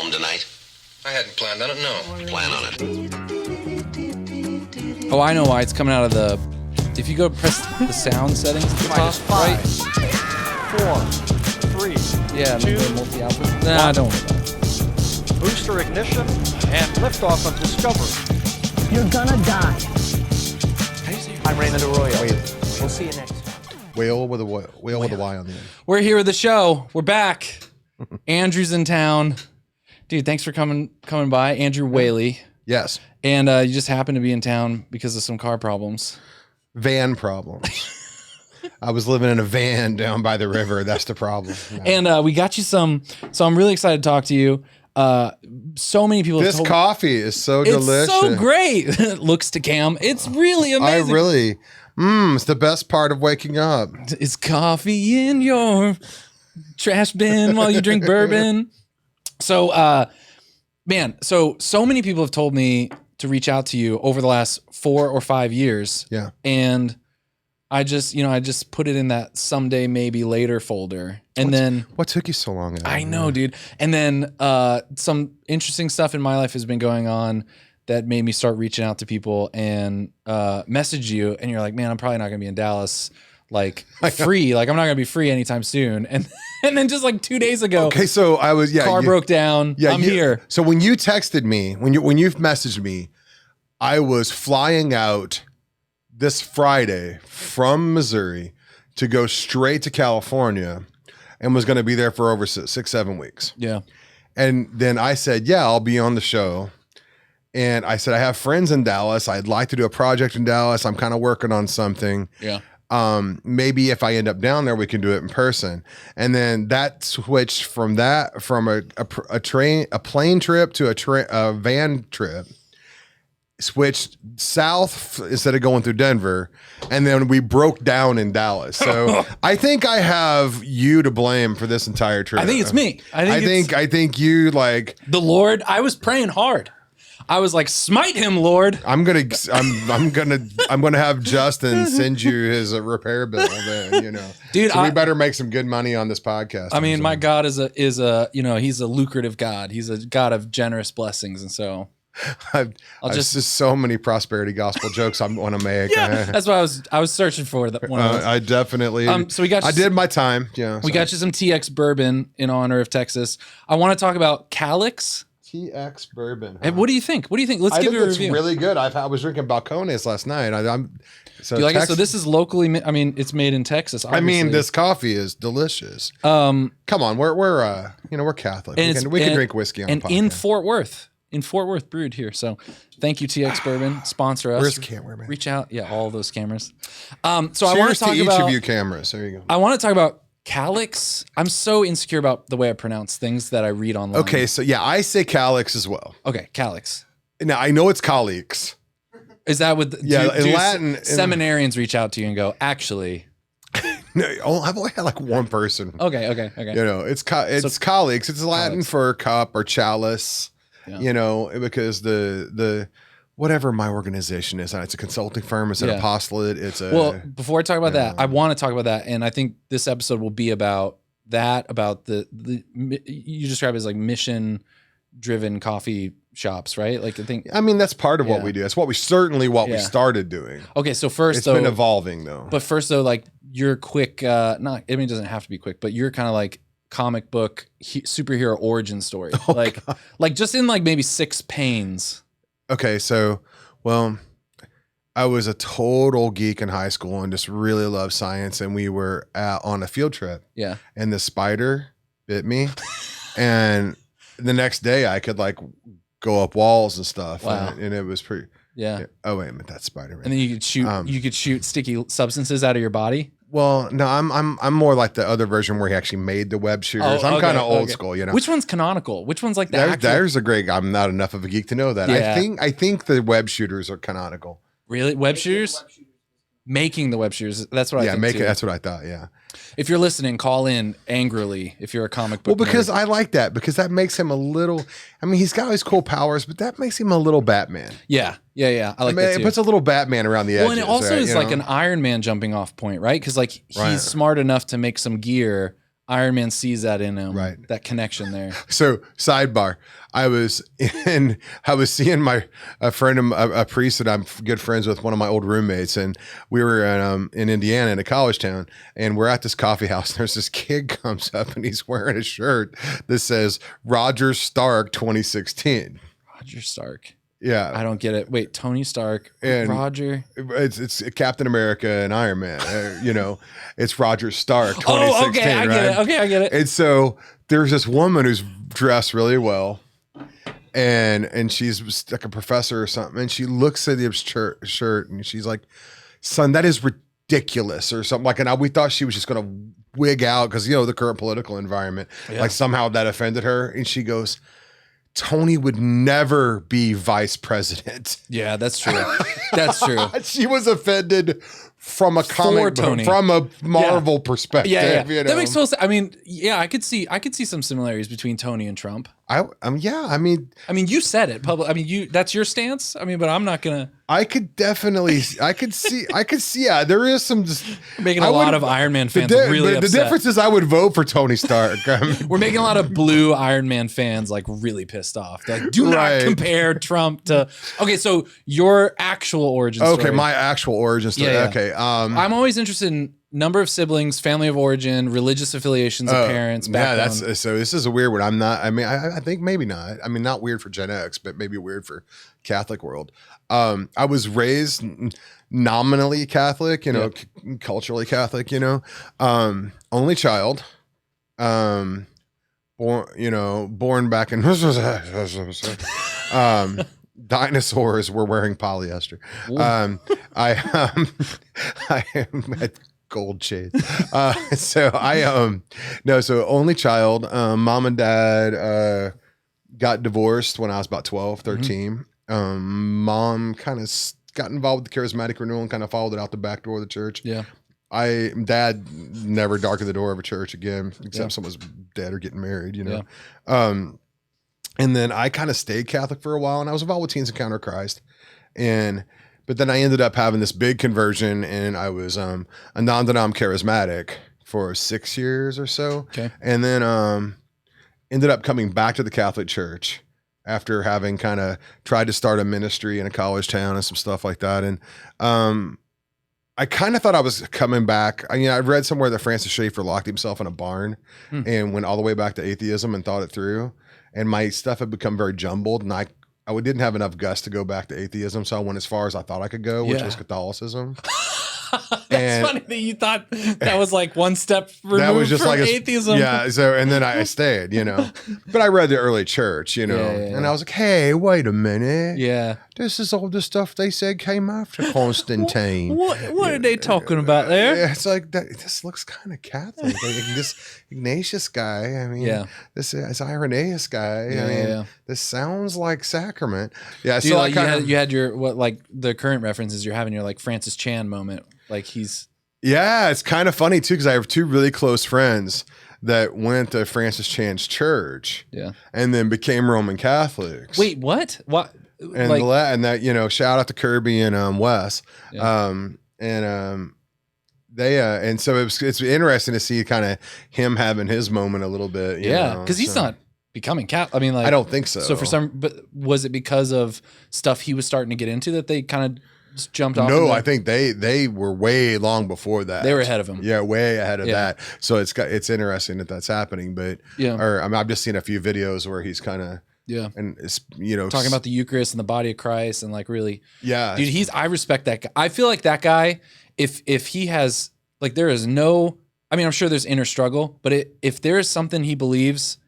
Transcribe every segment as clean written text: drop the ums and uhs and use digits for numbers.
home tonight? I hadn't planned on it, no. Plan on it. Oh, I know why. It's coming out of the... If you go press the sound settings at the top, right? 4, 3, Yeah, 2, multi-output. Nah, don't worry about it. booster ignition, and liftoff of Discovery. You're gonna die. I'm Raymond Arroyo. We'll see you next time. Whale with a Y on the end. We're here with the show. We're back. Andrew's in town. Dude, thanks for coming by. Andrew Whaley. Yes. And you just happened to be in town because of some car problems. Van problems. I was living in a van down by the river. That's the problem. No. And we got you some. So I'm really excited to talk to you. So many people. This coffee is so delicious. It's so great. Looks to Cam. It's really amazing. It's the best part of waking up. Is coffee in your trash bin while you drink bourbon? So, man, so many people have told me to reach out to you over the last 4 or 5 years. Yeah. And I just put it in that someday, maybe later folder. And then what took you so long? I know, dude. And then some interesting stuff in my life has been going on that made me start reaching out to people and message you. And you're like, man, I'm probably not going to be in Dallas like free. Like I'm not going to be free anytime soon. And then just like 2 days ago, okay, so I was car broke down. Yeah, I'm here. So when you texted me, when you messaged me, I was flying out this Friday from Missouri to go straight to California and was going to be there for over 6-7 weeks. Yeah. And then I said, yeah, I'll be on the show. And I said, I have friends in Dallas. I'd like to do a project in Dallas. I'm kind of working on something. Yeah. Maybe if I end up down there, we can do it in person. And then that switched from a plane trip to a van trip. Switched south instead of going through Denver, and then we broke down in Dallas. So I think I have you to blame for this entire trip. I think it's me. I think you like the Lord. I was praying hard. I was like, smite him, Lord. I'm gonna have Justin send you his repair bill. Then, dude. So we better make some good money on this podcast. I mean, my God is a he's a lucrative God. He's a God of generous blessings, and so. Just so many prosperity gospel jokes I want to make. Yeah, that's what I was searching for. One of those. I definitely. So we got. I did my time. Yeah. We got you some TX Bourbon in honor of Texas. I want to talk about Calyx TX Bourbon. Huh? What do you think? Let's give you a review. It's really good. I was drinking balcones last night. So you like it? So this is locally. I mean, it's made in Texas. Obviously. I mean, this coffee is delicious. Come on, we're Catholic. We can drink whiskey on the podcast. In Fort Worth. In Fort Worth, brewed here. So thank you, TX Bourbon. Sponsor us. Where's the camera, man? Reach out. Yeah, all those cameras. So I want to talk about each of you cameras. There you go. I want to talk about Calyx. I'm so insecure about the way I pronounce things that I read online. Okay, so yeah, I say Calix as well. Okay, Calyx. Now I know it's Calix. Is that what? In Latin, seminarians reach out to you and go, actually. No, I've only had like one person. Okay. It's Calix. It's Latin Calyx. for cup or chalice. Yeah. Because the whatever my organization is, it's a consulting firm, it's an apostolate, well, before I talk about that, I want to talk about that, and I think this episode will be about that, about the you describe it as like mission driven coffee shops, right? Like I mean that's part of what we do. That's what we started doing. Okay, so first it's been evolving though. But first though, like you're quick, it doesn't have to be quick, but you're kind of like comic book superhero origin story, like just in like maybe 6 panes. Okay, so I was a total geek in high school and just really loved science, and we were on a field trip. Yeah, and the spider bit me, and the next day I could like go up walls and stuff. Wow. And it was pretty. Yeah. Oh wait a minute, that's Spider-Man. And then you could shoot sticky substances out of your body. Well, no, I'm more like the other version where he actually made the web shooters. I'm kind of old school, Which one's canonical? Which one's like the there's a great. I'm not enough of a geek to know that. Yeah. I think the web shooters are canonical. Really, web shooters? Making the web shooters. That's what I think. Yeah, that's what I thought. Yeah. If you're listening, call in angrily if you're a comic book. Well, because nerd. I like that because that makes him a little. I mean, he's got all these cool powers, but that makes him a little Batman. Yeah. I like that too. It puts a little Batman around the edges. Well, and it also right? is like an Iron Man jumping off point, right? Because like he's smart enough to make some gear Iron Man sees that in him, Right. that connection there. So sidebar, I was seeing a friend, a priest that I'm good friends with, one of my old roommates, and we were in Indiana in a college town, and we're at this coffee house. And there's this kid comes up and he's wearing a shirt that says Roger Stark 2016. Roger Stark. Yeah, I don't get it. Wait, Tony Stark, and Roger. It's Captain America and Iron Man. It's Roger Stark 2016. Oh, okay, I get it. Okay, I get it. And so there's this woman who's dressed really well, and she's like a professor or something, and she looks at the shirt and she's like, "Son, that is ridiculous," or something like. And we thought she was just gonna wig out because the current political environment, like somehow that offended her, and she goes, Tony would never be vice president. Yeah, that's true. That's true. She was offended from a comic book, from a Marvel perspective. Yeah. That makes total sense. I mean, yeah, I could see some similarities between Tony and Trump. I mean, you said it public. I mean, that's your stance. I mean, but I'm not gonna. I could see. Yeah, there is some just making a lot of Iron Man fans really upset. The difference is I would vote for Tony Stark. We're making a lot of blue Iron Man fans like really pissed off. Like, do not compare Trump to. Okay, so your actual origin story. Okay, my actual origin story. Yeah. Okay, I'm always interested in number of siblings, family of origin, religious affiliations of parents. Yeah, so this is a weird one. I'm not. I mean, I think maybe not. I mean, not weird for Gen X, but maybe weird for Catholic world. I was raised nominally Catholic, culturally Catholic, only child, born back in, dinosaurs were wearing polyester. I had gold shades. So only child, mom and dad, got divorced when I was about 12, 13. Mom kind of got involved with the charismatic renewal and kind of followed it out the back door of the church. Yeah. Dad never darkened the door of a church again, except someone's dead or getting married, And then I kind of stayed Catholic for a while, and I was involved with Teens Encounter Christ. But then I ended up having this big conversion, and I was a non-denom charismatic for 6 years or so. Okay. And then ended up coming back to the Catholic Church after having kind of tried to start a ministry in a college town and some stuff like that. And I kind of thought I was coming back. I read somewhere that Francis Schaeffer locked himself in a barn and went all the way back to atheism and thought it through. And my stuff had become very jumbled, and I didn't have enough guts to go back to atheism, so I went as far as I thought I could go, which was Catholicism. That's funny that you thought that was like one step removed that was just from like atheism. Yeah. So, and then I stayed, but I read the early church, and I was like, hey, wait a minute. Yeah. This is all the stuff they said came after Constantine. What are they talking about there? It's like this looks kind of Catholic. Like this Ignatius guy. I mean, this is Irenaeus guy. This sounds like sacrament. Yeah. So you had your the current references you're having your like Francis Chan moment. Like he's it's kind of funny too, because I have two really close friends that went to Francis Chan's church, and then became Roman Catholics. Wait, what? What? And that shout out to Kirby and Wes, they and so it's interesting to see kind of him having his moment a little bit, because he's not becoming Catholic. I mean, like I don't think so. So but was it because of stuff he was starting to get into that they kind of jumped off? No, I think they were way long before that. They were ahead of him. Yeah, way ahead of that. So it's interesting that that's happening. But I've just seen a few videos where he's kind of and it's talking about the Eucharist and the body of Christ and like really dude. I respect that guy. I feel like that guy. If he has like there is no. I mean, I'm sure there's inner struggle, but if there is something he believes,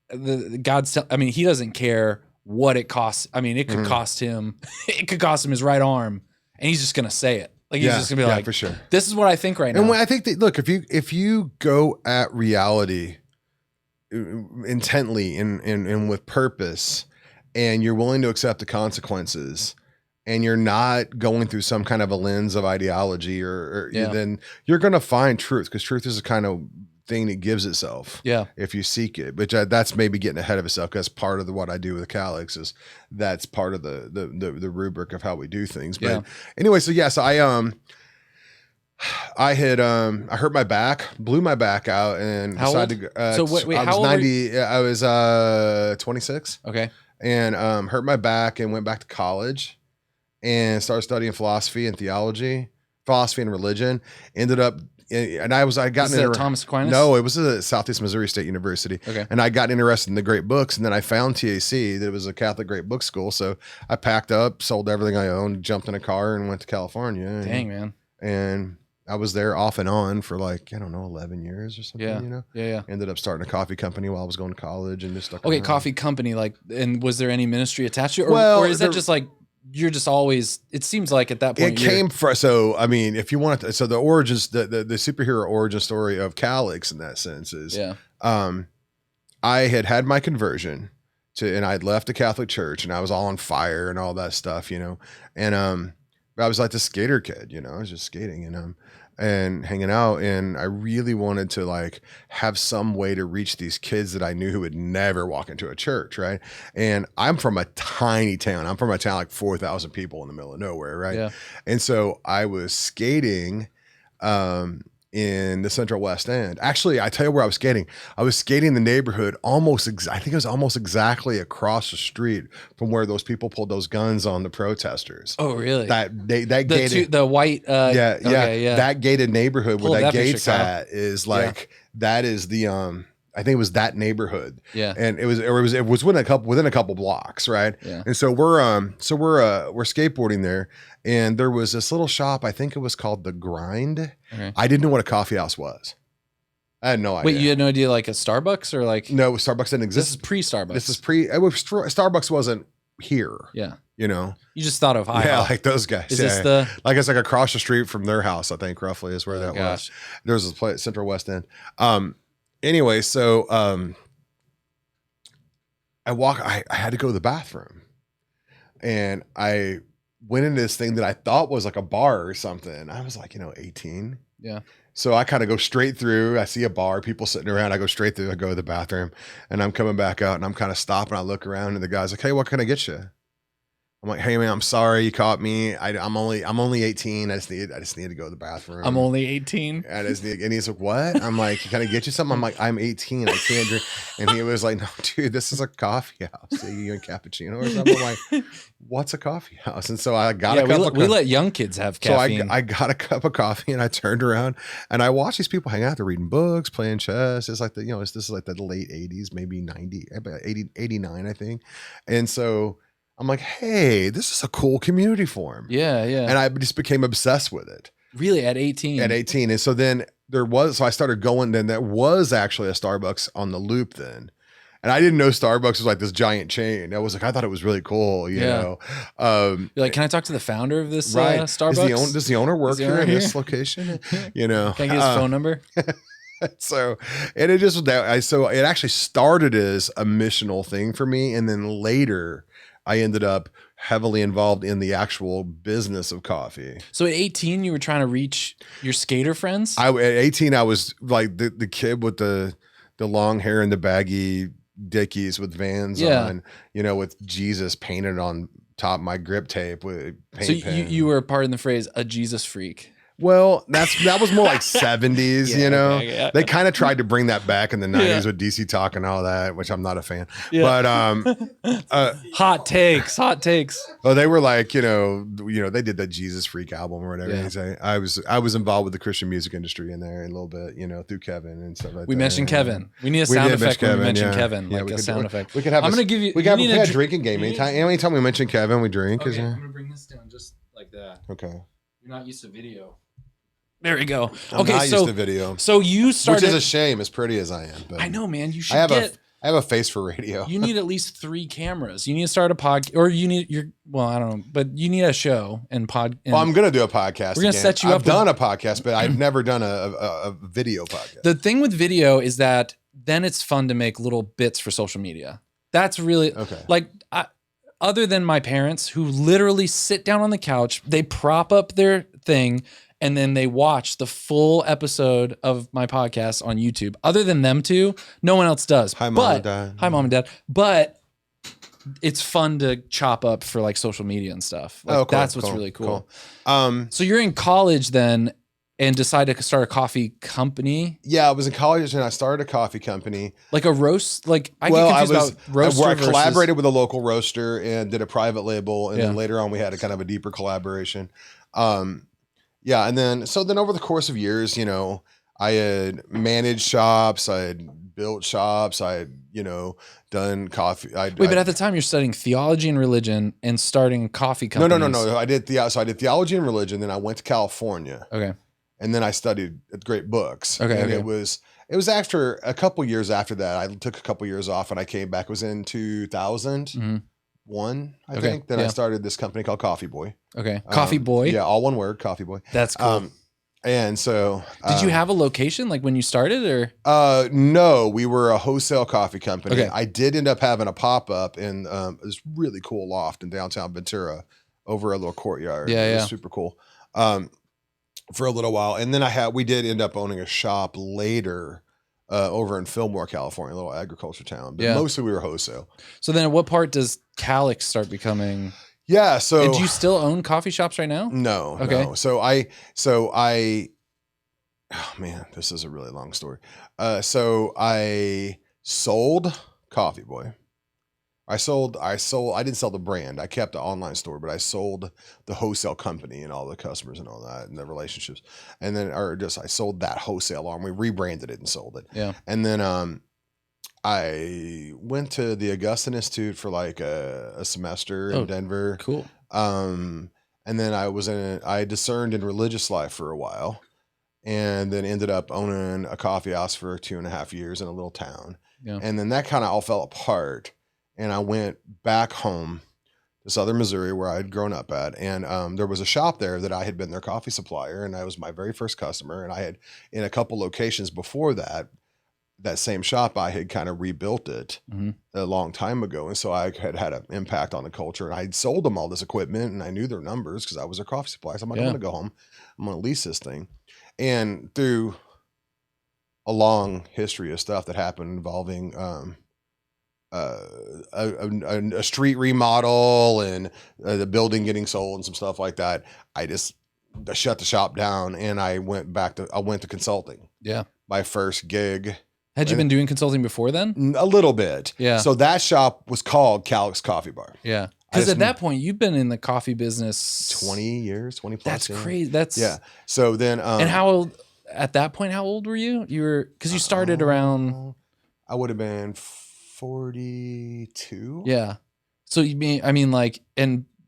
he doesn't care what it costs. I mean, it could cost him. It could cost him his right arm, and he's just gonna say it. Like he's just gonna be like, for sure. This is what I think right now. And I think that look, if you go at reality intently and with purpose, and you're willing to accept the consequences, and you're not going through some kind of a lens of ideology, then you're gonna find truth, because truth is a kind of thing that gives itself if you seek it, which that's maybe getting ahead of itself, because part of what I do with Calix is that's part of the rubric of how we do things. But anyway, so I I had I hurt my back, blew my back out, and How decided old? to. So wait, I how was old were you? 90. I was 26, Okay. and hurt my back and went back to college, and started studying philosophy and theology, philosophy and religion. Ended up, and I got Is that Thomas Aquinas? No, it was at Southeast Missouri State University. Okay. And I got interested in the great books, and then I found TAC, that it was a Catholic great book school. So I packed up, sold everything I owned, jumped in a car, and went to California. Dang, man. And I was there off and on for like, I don't know, 11 years or something, Yeah. you know? Yeah. Ended up starting a coffee company while I was going to college and just stuck Okay, around. coffee company. Like, and was there any ministry attached to it? Or, Well, or is that there- just like, you're just always, it seems like at that point, It came from, so I mean, if you want to, so the origins, the superhero origin story of Calix in that sense is, yeah. I had my conversion and I'd left the Catholic Church and I was all on fire and all that stuff, you know, and I was like the skater kid, you know, I was just skating and hanging out, and I really wanted to like have some way to reach these kids that I knew who would never walk into a church, right? And I'm from a tiny town. I'm from a town like 4,000 people in the middle of nowhere, right? Yeah. And so I was skating in the Central West End. Actually, I tell you where I was skating. I was skating in the neighborhood I think it was almost exactly across the street from where those people pulled those guns on the protesters. Oh, really? That gated, the white. yeah. Yeah. That gated neighborhood Pull where that that picture, gate's Kyle. at is like, that is the, I think it was that neighborhood. Yeah. And it was within a couple blocks. Right. Yeah. And so we're skateboarding there, and there was this little shop. I think it was called The Grind. Okay. I didn't know what a coffee house was. I had no idea. Wait, you had no idea like a Starbucks or like? No, Starbucks didn't exist. This is pre-Starbucks. This is Starbucks wasn't here. Yeah. You know? You just thought of IHOP. Yeah, like those guys. Is yeah. this the? Like it's like across the street from their house, I think roughly is where that gosh. was. There was a place, Central West End. Anyway, so I had to go to the bathroom, and I went into this thing that I thought was like a bar or something. I was like, 18. Yeah. So I kind of go straight through. I see a bar, people sitting around. I go straight through. I go to the bathroom, and I'm coming back out, and I'm kind of stopping. I look around, and the guy's like, "Hey, what can I get you?" I'm like, "Hey man, I'm sorry you caught me. I'm only 18. I just need to go to the bathroom. I'm only 18. And he's like, "What?" I'm like, "Can I get you something?" I'm like, "I'm 18. I can't drink." And he was like, "No, dude, this is a coffee house. Are you a cappuccino or something?" I'm like, "What's a coffee house?" And so I got a cup we let young kids have caffeine. So I got a cup of coffee, and I turned around and I watched these people hang out. They're reading books, playing chess. It's like this is like the late 80s, maybe 90, 89, I think. And so I'm like, hey, this is a cool community forum. Yeah, yeah. And I just became obsessed with it. Really, at 18? At 18. And so then so I started going, then there was actually a Starbucks on the loop then. And I didn't know Starbucks was like this giant chain. I thought it was really cool, you know. You're like, can I talk to the founder of this right. Starbucks? Does the owner work here in this location? You know. Can I get his phone number? So, and it just so it actually started as a missional thing for me, and then later I ended up heavily involved in the actual business of coffee. So at 18, you were trying to reach your skater friends? At 18, I was like the kid with the long hair and the baggy Dickies with Vans on, with Jesus painted on top of my grip tape with paint so pen. you were, pardon the phrase, a Jesus freak. Well, that was more like 70s, Yeah. They kind of tried to bring that back in the 90s with DC Talk and all that, which I'm not a fan. Yeah. But hot takes. well, they were like, they did that Jesus Freak album or whatever. Yeah. I was involved with the Christian music industry in there a little bit, through Kevin and stuff like that. We mentioned Kevin. We need a sound effect when we mention Kevin, Yeah, like a sound effect. We could have. I'm gonna give you. We you could need have a drinking game. Anytime we mention Kevin, we drink. Okay, I'm gonna bring this down just like that. Okay. You're not used to video. There we go. I'm not used to video. So you started. Which is a shame, as pretty as I am. But I know, man. You should I have a face for radio. You need at least 3 cameras. You need to start a podcast, or you need I don't know, but you need a show and pod. And well, I'm gonna do a podcast. We're gonna set you up. I've done a podcast, but I've never done a video podcast. The thing with video is that then it's fun to make little bits for social media. That's really okay. Other than my parents, who literally sit down on the couch, they prop up their thing, and then they watch the full episode of my podcast on YouTube. Other than them two, no one else does. Hi, Mom and Dad. Hi, Mom and Dad. But it's fun to chop up for like social media and stuff. Like, cool, that's what's really cool. So you're in college then, and decide to start a coffee company? Yeah, I was in college and I started a coffee company. Like a roast? Like I get confused about roaster where I versus- collaborated with a local roaster and did a private label, and Yeah. then later on we had a kind of a deeper collaboration. Yeah, and then over the course of years, you know, I had managed shops, I had built shops, I had, you know, done coffee. Wait, but at the time you're studying theology and religion and starting coffee companies. No. I did theology and religion. Then I went to California. Okay. And then I studied at Great Books. Okay, And okay. it was after a couple years after that. I took a couple years off and I came back. It was in 2001, I Okay, think. Then yeah. I started this company called Coffee Boy. Okay. Coffee Boy? Yeah, all one word, Coffee Boy. That's cool. And so Did you have a location like when you started or? no, we were a wholesale coffee company. Okay. I did end up having a pop-up in this really cool loft in downtown Ventura over a little courtyard. Yeah, It was yeah. super cool. For a little while. And then we did end up owning a shop later over in Fillmore, California, a little agriculture town. But Yeah. mostly we were wholesale. So then at what part does Calix start becoming? Yeah. So And do you still own coffee shops right now? No. Okay. No. So I oh man, this is a really long story. So I sold Coffee Boy. I didn't sell the brand. I kept the online store, but I sold the wholesale company and all the customers and all that and the relationships. And then, I sold that wholesale arm. We rebranded it and sold it. Yeah. And then, I went to the Augustine Institute for like a semester in Denver. Cool. And then I discerned in religious life for a while, and then ended up owning a coffee house for 2.5 years in a little town. Yeah. And then that kind of all fell apart. And I went back home to Southern Missouri where I had grown up at. And there was a shop there that I had been their coffee supplier. And I was my very first customer. And I had, in a couple locations before that same shop, I had kind of rebuilt it a long time ago. And so I had an impact on the culture. And I had sold them all this equipment and I knew their numbers because I was their coffee supplier. So I'm like, I'm going to go home. I'm going to lease this thing. And through a long history of stuff that happened involving a street remodel and the building getting sold and some stuff like that, I shut the shop down and I went to consulting. Yeah. My first gig. Had you been doing consulting before then? A little bit. Yeah. So that shop was called Calyx Coffee Bar. Yeah. Because at that point you've been in the coffee business 20 years, 20 plus. That's yeah. crazy. That's Yeah. So then and how old at that point? How old were you? You were because you started around. I would have been 42. Yeah. So you mean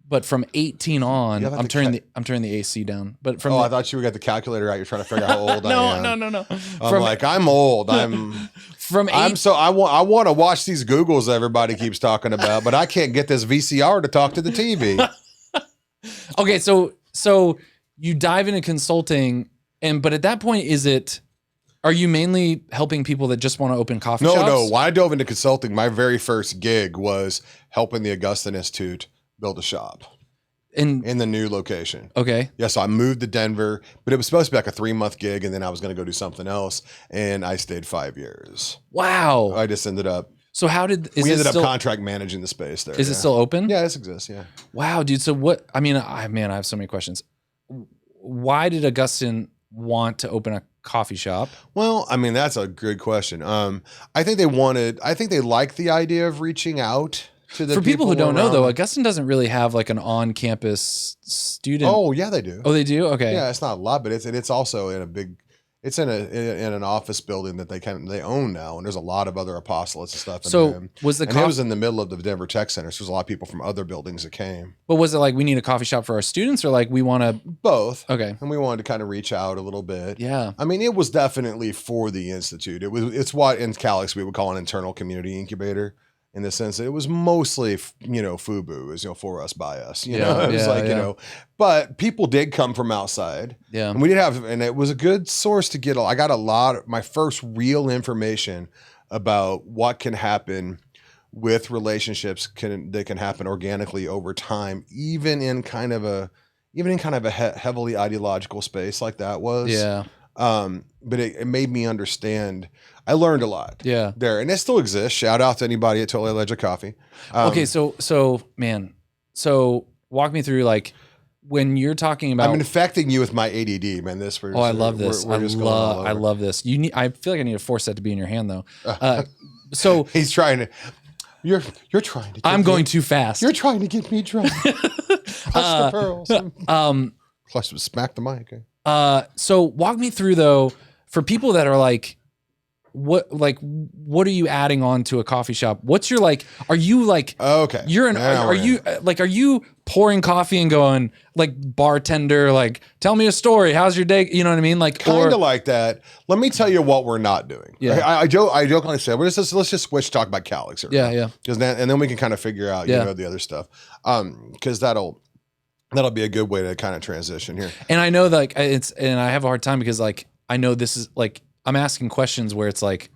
but from 18 on, You have I'm to turning the AC down. But from I thought you got the calculator out. You're trying to figure out how old I am. No. I'm old. From I want to watch these Googles everybody keeps talking about, but I can't get this VCR to talk to the TV. Okay, so you dive into consulting, but at that point, are you mainly helping people that just want to open coffee shops? No. When I dove into consulting, my very first gig was helping the Augustine Institute build a shop in the new location. Okay. Yeah, so I moved to Denver, but it was supposed to be like a 3-month gig, and then I was going to go do something else, and I stayed 5 years. Wow. I just ended up. So how did we ended up contract managing the space there? Is it still open? Yeah, this exists. Yeah. Wow, dude. So what? I mean, I have so many questions. Why did Augustine want to open a coffee shop? Well, I mean, that's a good question. I think they liked the idea of reaching out to the For people who don't know, around. though, Augustine doesn't really have like an on-campus student. Oh, yeah, they do. Oh, they do? Okay. Yeah, it's not a lot, but it's also in a big. It's in an office building that they own now, and there's a lot of other apostolates and stuff. So it was in the middle of the Denver Tech Center, so there's a lot of people from other buildings that came. But was it like we need a coffee shop for our students, or like we want to both? Okay, and we wanted to kind of reach out a little bit. Yeah, I mean, it was definitely for the institute. It's what in Calix we would call an internal community incubator. In the sense that it was mostly, FUBU, is for us, by us. It was but people did come from outside. Yeah. And we did and it was a good source to get. I got my first real information about what can happen with relationships that can happen organically over time, even in kind of a heavily ideological space like that was. Yeah. But it made me understand. I learned a lot. Yeah. There. And it still exists. Shout out to anybody at Totally Legit Coffee. Okay, so walk me through like when you're talking about, I'm infecting you with my ADD, man. I love this. We're just going all over. I love this. I feel like I need to force that to be in your hand though. So he's trying to. You're trying to. I'm going too fast. You're trying to get me drunk. Clutch the pearls. Clutch, smack the mic. Okay. So walk me through though, for people that are like, what are you adding on to a coffee shop? What's your like? Are you like? Okay. You're an. Are you like? Are you pouring coffee and going like bartender? Like, tell me a story. How's your day? You know what I mean? Like kind of like that. Let me tell you what we're not doing. Yeah. I jokingly said, let's just switch talk about Calix. Yeah. Because then we can kind of figure out the other stuff. Because that'll be a good way to kind of transition here. And I know that and I have a hard time because like I know this is like I'm asking questions where it's like,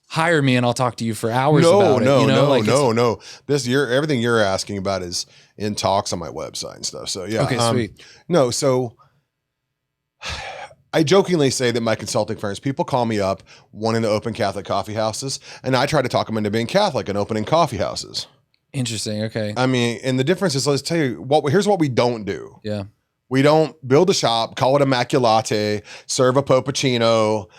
hire me and I'll talk to you for hours about it. No. Everything you're asking about is in talks on my website and stuff. So yeah. Okay, sweet. No, so I jokingly say that my consulting firms, people call me up wanting to open Catholic coffee houses, and I try to talk them into being Catholic and opening coffee houses. Interesting. Okay. I mean, and the difference is, let's tell you here's what we don't do. Yeah. We don't build a shop, call it Immaculate, serve a Poppuccino,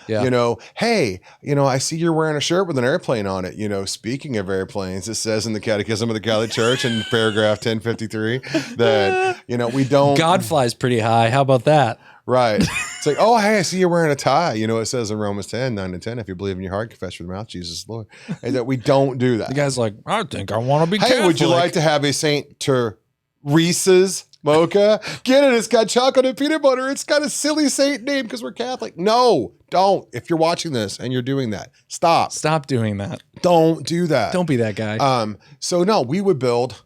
hey, I see you're wearing a shirt with an airplane on it. Speaking of airplanes, it says in the Catechism of the Catholic Church in paragraph 1053 that, we don't. God flies pretty high. How about that? Right. It's like, oh, hey, I see you're wearing a tie. It says in Romans 10, 9 and 10, if you believe in your heart, confess with your mouth, Jesus is Lord. And that we don't do that. The guy's like, I think I want to be Hey, Catholic. would you like to have a Saint Teresa's mocha? Get it. It's got chocolate and peanut butter. It's got a silly saint name because we're Catholic. No, don't. If you're watching this and you're doing that, stop. Stop doing that. Don't do that. Don't be that guy. So no, we would build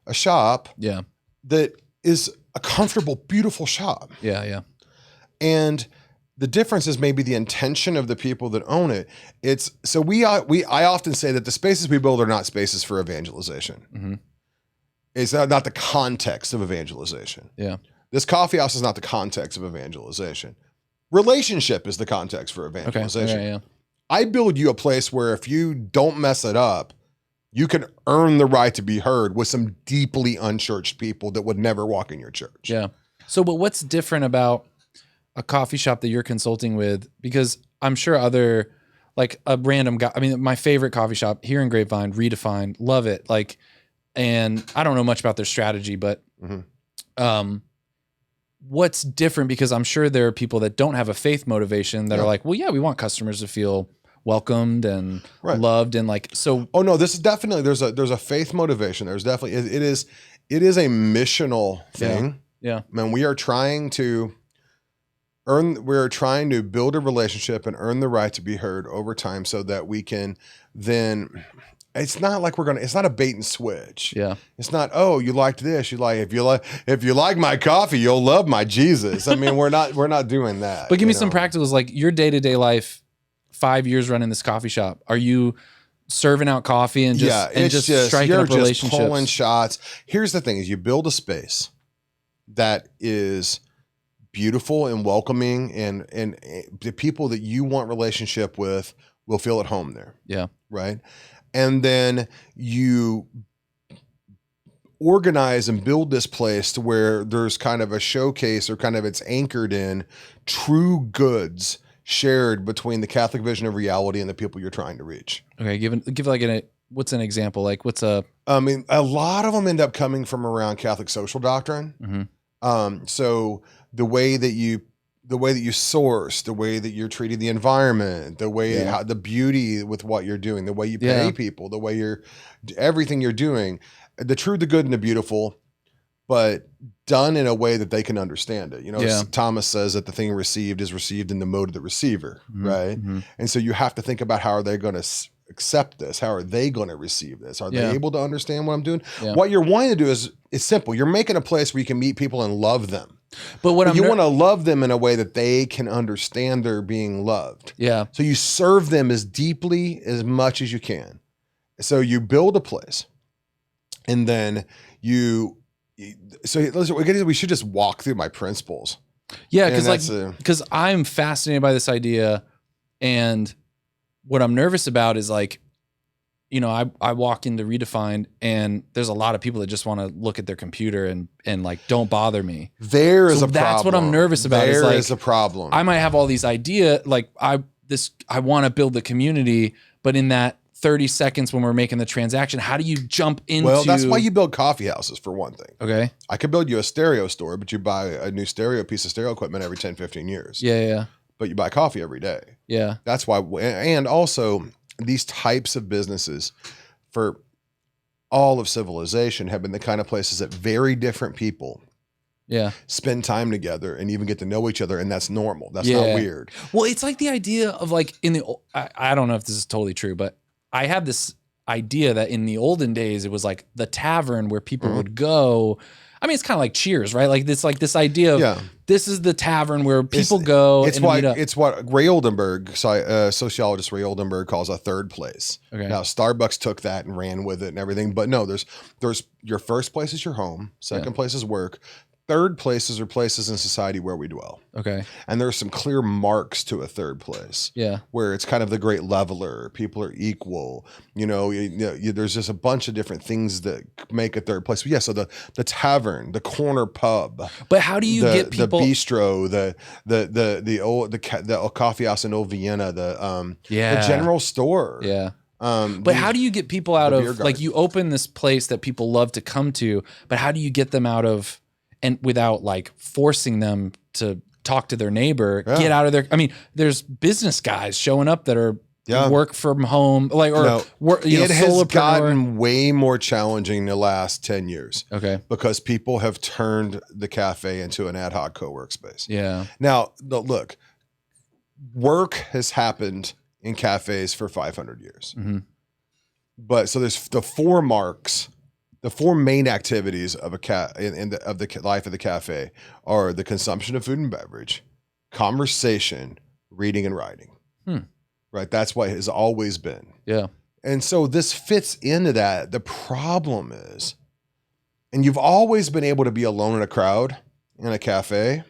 a shop that is a comfortable, beautiful shop. Yeah. And the difference is maybe the intention of the people that own it. I often say that the spaces we build are not spaces for evangelization. Mm-hmm. It's not the context of evangelization. Yeah. This coffee house is not the context of evangelization. Relationship is the context for evangelization. Okay. Yeah. I build you a place where if you don't mess it up, you can earn the right to be heard with some deeply unchurched people that would never walk in your church. Yeah. So, but what's different about a coffee shop that you're consulting with? Because I'm sure other, like a random guy, I mean, my favorite coffee shop here in Grapevine, Redefined, love it. Like, and I don't know much about their strategy, but what's different? Because I'm sure there are people that don't have a faith motivation that are like, well, yeah, we want customers to feel welcomed and loved and like, so. Oh no, this is definitely, there's a faith motivation. There's definitely, it is a missional thing. Yeah. Man, we are trying to build a relationship and earn the right to be heard over time so that we can then, it's not like it's not a bait and switch. Yeah. It's not, oh, you liked this. If you like my coffee, you'll love my Jesus. I mean, we're not doing that. But give me some practicals, like your day-to-day life, 5 years running this coffee shop. Are you serving out coffee and just striking up relationships? Just pulling shots. Here's the thing is you build a space that is beautiful and welcoming and the people that you want relationship with will feel at home there. Yeah. Right. And then you organize and build this place to where there's kind of a showcase or kind of it's anchored in true goods shared between the Catholic vision of reality and the people you're trying to reach. Okay. Give like what's an example? Like what's a lot of them end up coming from around Catholic social doctrine. Mm-hmm. So the way that you source, the way that you're treating the environment, the way how the beauty with what you're doing, the way you pay people, the way everything you're doing, the true, the good, and the beautiful, but done in a way that they can understand it. Thomas says that the thing received is received in the mode of the receiver, right? Mm-hmm. And so you have to think about how are they going to accept this? How are they going to receive this? Are they able to understand what I'm doing? Yeah. What you're wanting to do is it's simple. You're making a place where you can meet people and love them. But you want to love them in a way that they can understand they're being loved. Yeah. So you serve them as deeply as much as you can. So you build a place, and then we should just walk through my principles. Yeah, because I'm fascinated by this idea, and what I'm nervous about is like you know, I walk into Redefined and there's a lot of people that just want to look at their computer and like, don't bother me. There is So a that's problem. what I'm nervous about. There is like, a problem. I might have all these ideas, like I want to build the community, but in that 30 seconds when we're making the transaction, how do you jump into? Well, that's why you build coffee houses, for one thing. Okay. I could build you a stereo store, but you buy a new piece of stereo equipment every 10, 15 years. Yeah. But you buy coffee every day. Yeah. That's why. And also, these types of businesses for all of civilization have been the kind of places that very different people spend time together and even get to know each other. And that's normal. That's not weird. Well, it's like the idea of like I don't know if this is totally true, but I have this idea that in the olden days, it was like the tavern where people would go. I mean, it's kind of like Cheers, right? Like this idea of this is the tavern where people go. It's what Ray Oldenburg, sociologist Ray Oldenburg, calls a third place. Okay. Now Starbucks took that and ran with it and everything, but no, there's your first place is your home, second place is work, third places are places in society where we dwell. Okay. And there's some clear marks to a third place. Yeah. Where it's kind of the great leveler. People are equal. You know, there's just a bunch of different things that make a third place. But yeah, so the tavern, the corner pub. But how do you get people? The bistro, the coffee house in Old Vienna, the general store. Yeah. But how do you get people out of, like, you open this place that people love to come to, but how do you get them out of, and without like forcing them to talk to their neighbor, get out of their, I mean, there's business guys showing up that are work from home, like, or it has gotten way more challenging in the last 10 years. Okay. Because people have turned the cafe into an ad hoc co-work space. Yeah. Now, look, work has happened in cafes for 500 years. Mm-hmm. But so there's the four marks. The four main activities of the life of the cafe are the consumption of food and beverage, conversation, reading, and writing. Right? That's what it has always been. Yeah. And so this fits into that. The problem is, and you've always been able to be alone in a crowd in a cafe,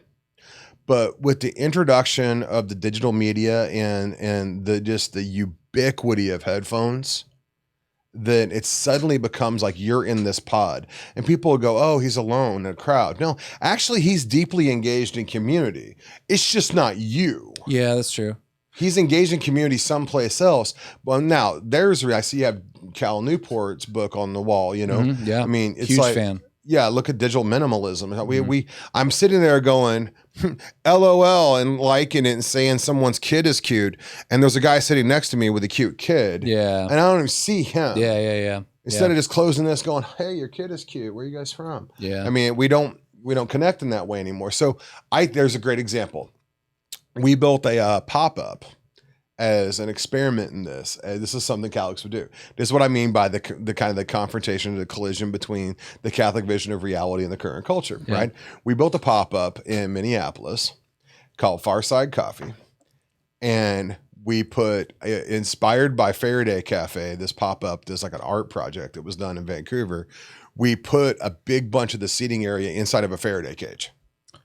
but with the introduction of the digital media and the ubiquity of headphones, then it suddenly becomes like you're in this pod and people will go, oh, he's alone in a crowd. No, actually he's deeply engaged in community. It's just not you. Yeah, that's true. He's engaged in community someplace else. Well, now I see you have Cal Newport's book on the wall, you know? Mm-hmm, yeah. I mean, it's huge like, fan. Yeah, look at digital minimalism. I'm sitting there going, LOL, and liking it and saying someone's kid is cute. And there's a guy sitting next to me with a cute kid. Yeah. And I don't even see him. Yeah. Instead of just closing this going, hey, your kid is cute. Where are you guys from? Yeah. I mean, we don't connect in that way anymore. So there's a great example. We built a pop-up as an experiment in this. This is something Calix would do. This is what I mean by the kind of the confrontation, the collision between the Catholic vision of reality and the current culture, right? We built a pop-up in Minneapolis called Farside Coffee. And we put, inspired by Faraday Cafe, this pop-up, this like an art project that was done in Vancouver. We put a big bunch of the seating area inside of a Faraday cage.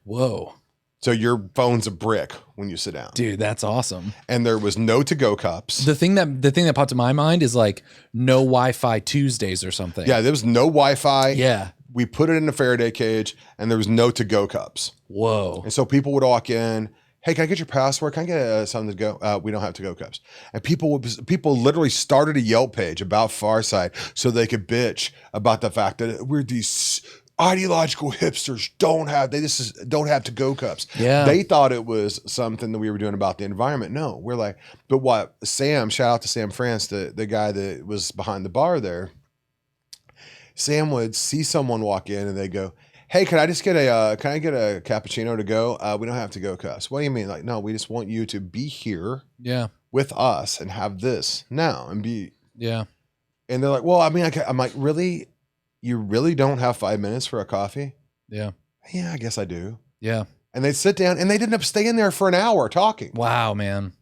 Whoa. So your phone's a brick when you sit down. Dude, that's awesome. And there was no to-go cups. The thing that popped to my mind is like no Wi-Fi Tuesdays or something. Yeah, there was no Wi-Fi. Yeah. We put it in a Faraday cage and there was no to-go cups. Whoa. And so people would walk in, hey, can I get your password? Can I get something to go? We don't have to-go cups. And people literally started a Yelp page about Farside so they could bitch about the fact that we're these ideological hipsters don't have to-go cups. Yeah. They thought it was something that we were doing about the environment. No, we're like, but what shout out to Sam France, the guy that was behind the bar there. Sam would see someone walk in and they go, hey, can I get a cappuccino to go? We don't have to-go cups. What do you mean? Like, no, we just want you to be here with us and have this now and be. Yeah. And they're like, well, I mean, I'm like, really? You really don't have 5 minutes for a coffee? Yeah. Yeah, I guess I do. Yeah. And they'd sit down and they'd end up staying there for an hour talking. Wow, man.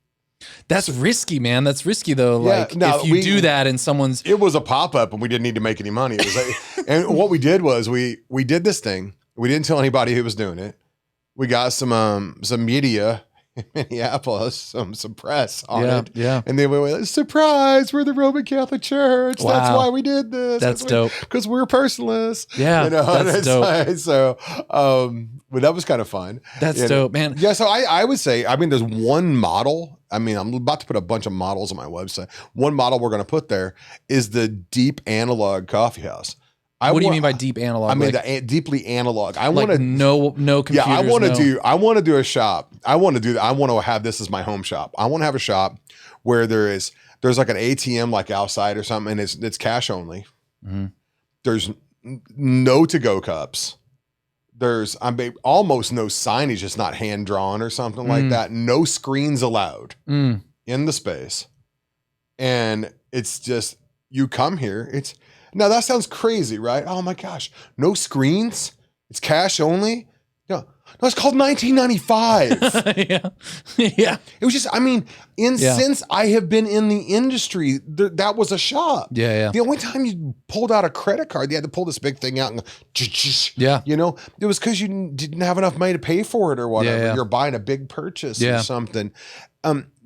That's risky, man. That's risky though. Yeah, like if you do that and someone's. It was a pop-up and we didn't need to make any money. It was like, and what we did was we did this thing. We didn't tell anybody who was doing it. We got some media Minneapolis, some press on Yeah, it. yeah. And they went, surprise, we're the Roman Catholic Church. That's Wow. why we did this. That's dope. Because we're personalists. Yeah, that's dope. So, but that was kind of fun. That's dope, man. Yeah, so I would say, I mean, there's one model. I mean, I'm about to put a bunch of models on my website. One model we're going to put there is the deep analog coffee house. What do you mean by deep analog? I mean, like, deeply analog. I like want to no computers. yeah, I want to do a shop. I want to have this as my home shop. I want to have a shop where there's like an ATM like outside or something, and it's cash only. Mm-hmm. There's no to-go cups. There's almost no signage. It's not hand drawn or something like that. No screens allowed in the space. And it's just, you come here. Now that sounds crazy, right? Oh my gosh, no screens? It's cash only? No, it's called 1995. Yeah. Yeah. It was just, I mean, since I have been in the industry, that was a shop. Yeah, yeah. The only time you pulled out a credit card, you had to pull this big thing out and go, yeah. You know, it was because you didn't have enough money to pay for it or whatever. Yeah. You're buying a big purchase or something.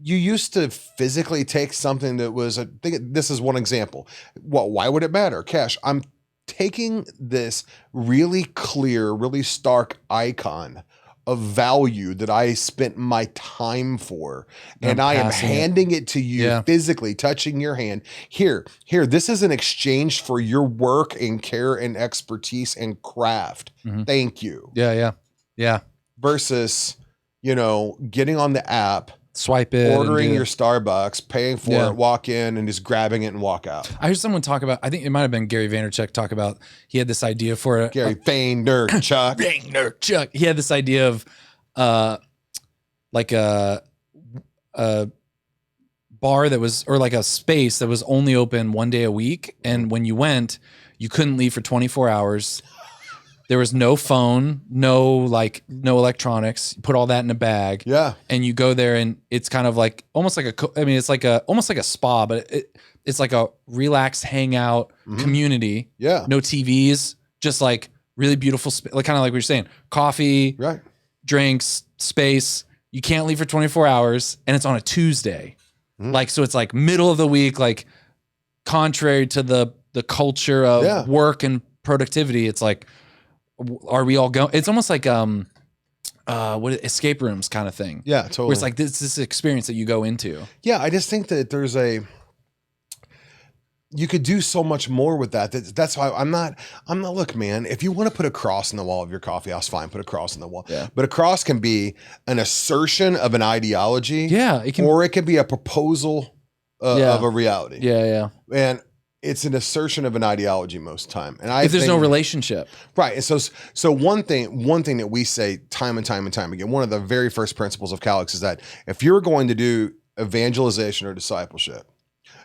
You used to physically take something that was this is one example. Well, why would it matter? Cash. I'm taking this really clear, really stark icon of value that I spent my time for, and I am handing it to you physically, touching your hand. Here, this is an exchange for your work and care and expertise and craft. Mm-hmm. Thank you. Yeah. Versus, getting on the app, swipe it, ordering your Starbucks, paying for it, walk in and just grabbing it and walk out. I heard someone talk about, I think it might have been Gary Vaynerchuk talk about, he had this idea for it. Gary Vaynerchuk. He had this idea of like a bar that was, or like a space that was only open one day a week. And when you went, you couldn't leave for 24 hours. There was no phone, no electronics. You put all that in a bag. Yeah. And you go there and it's kind of like almost like almost like a spa, but it's like a relaxed hangout community. Yeah. No TVs, just like really beautiful, like kind of like what you're saying, coffee, drinks, space. You can't leave for 24 hours and it's on a Tuesday. Like, so it's like middle of the week, like contrary to the culture of work and productivity. It's like, are we all going? It's almost like escape rooms kind of thing. Yeah, totally. Where it's like this experience that you go into. Yeah, I just think that you could do so much more with that. That's why I'm not. Look, man. If you want to put a cross in the wall of your coffee house, fine, put a cross in the wall. Yeah. But a cross can be an assertion of an ideology. Yeah, or it can be a proposal of a reality. Yeah. And it's an assertion of an ideology most of the time. And if there's no relationship. Right. And so one thing that we say time and time again, one of the very first principles of Calix is that if you're going to do evangelization or discipleship,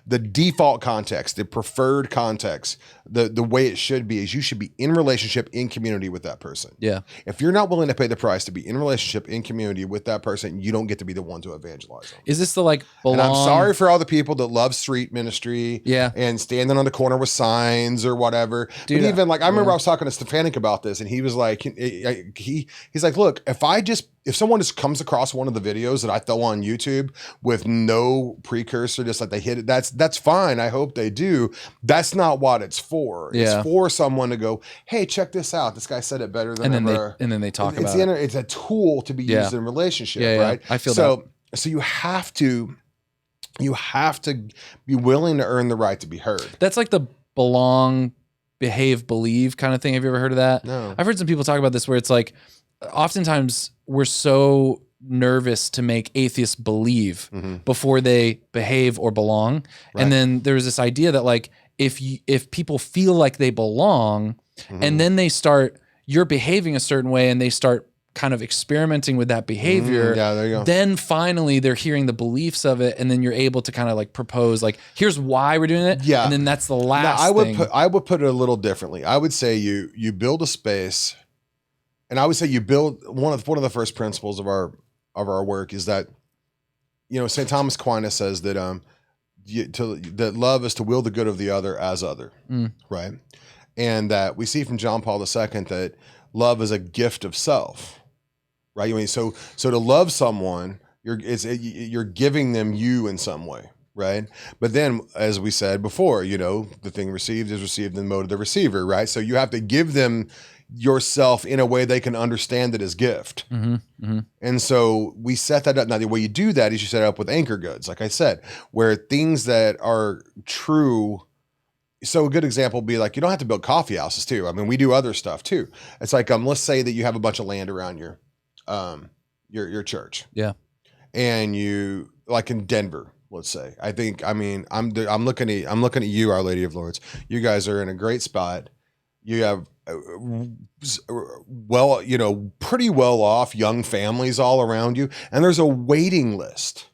the default context, the preferred context, the way it should be is you should be in relationship, in community with that person. Yeah. If you're not willing to pay the price to be in relationship, in community with that person, you don't get to be the one to evangelize them. Is this the belong? And I'm sorry for all the people that love street ministry and standing on the corner with signs or whatever. Dude, but even I remember I was talking to Stefanik about this and he was like, he's like, look, if someone just comes across one of the videos that I throw on YouTube with no precursor, just like they hit it, that's fine. I hope they do. That's not what it's for. It's for someone to go, hey, check this out. This guy said it better than ever. And then they talk about it. It's a tool to be used in relationship, right? I feel that. So you have to be willing to earn the right to be heard. That's like the belong, behave, believe kind of thing. Have you ever heard of that? No. I've heard some people talk about this where it's like, oftentimes we're so nervous to make atheists believe before they behave or belong. Right. And then there's this idea that like, if people feel like they belong and then you're behaving a certain way and they start kind of experimenting with that behavior, there you go. Then finally they're hearing the beliefs of it. And then you're able to kind of like propose, like, here's why we're doing it. Yeah. And then that's the last thing. I would put it a little differently. I would say you build a space, and I would say you build one of the first principles of our work is that, St. Thomas Aquinas says that, that love is to will the good of the other as other, right? And that we see from John Paul II that love is a gift of self, right? I mean, so to love someone, You're giving them you in some way, right? But then, as we said before, the thing received is received in the mode of the receiver, right? So you have to give them yourself in a way they can understand it as gift. And so we set that up. Now, the way you do that is you set it up with anchor goods, like I said, where things that are true. So a good example would be like, you don't have to build coffee houses too. I mean, we do other stuff too. It's like, let's say that you have a bunch of land around your church. Yeah. And you, like in Denver, let's say, I'm looking at you, Our Lady of Lords. You guys are in a great spot. You have pretty well off young families all around you. And there's a waiting list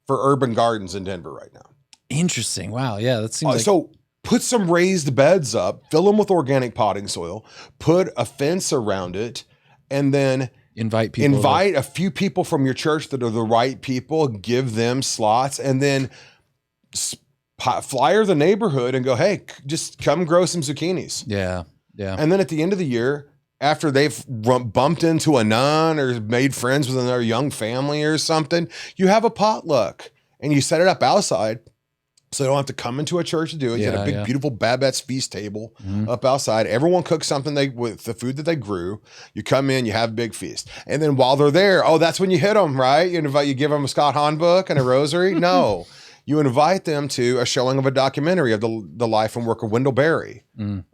for urban gardens in Denver right now. Interesting. Wow. Yeah. That seems so put some raised beds up, fill them with organic potting soil, put a fence around it, and then invite a few people from your church that are the right people, give them slots, and then flyer the neighborhood and go, hey, just come grow some zucchinis. Yeah. Yeah. And then at the end of the year, after they've bumped into a nun or made friends with another young family or something, you have a potluck and you set it up outside. So they don't have to come into a church to do it. You had a big, beautiful Babette's feast table up outside. Everyone cooks something with the food that they grew. You come in, you have a big feast. And then while they're there, that's when you hit them, right? You give them a Scott Hahn book and a rosary. No, you invite them to a showing of a documentary of the life and work of Wendell Berry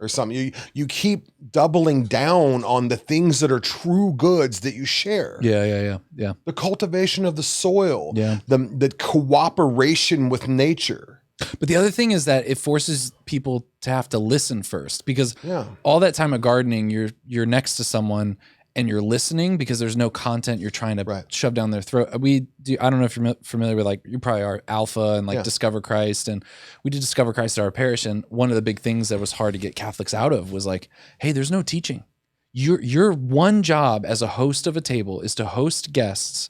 or something. You keep doubling down on the things that are true goods that you share. Yeah. The cultivation of the soil. Yeah. The cooperation with nature. But the other thing is that it forces people to have to listen first, because all that time of gardening, you're next to someone and you're listening because there's no content you're trying to shove down their throat. I don't know if you're familiar with, like, you probably are, Alpha and Discover Christ. And we did Discover Christ at our parish. And one of the big things that was hard to get Catholics out of was like, hey, there's no teaching. Your one job as a host of a table is to host guests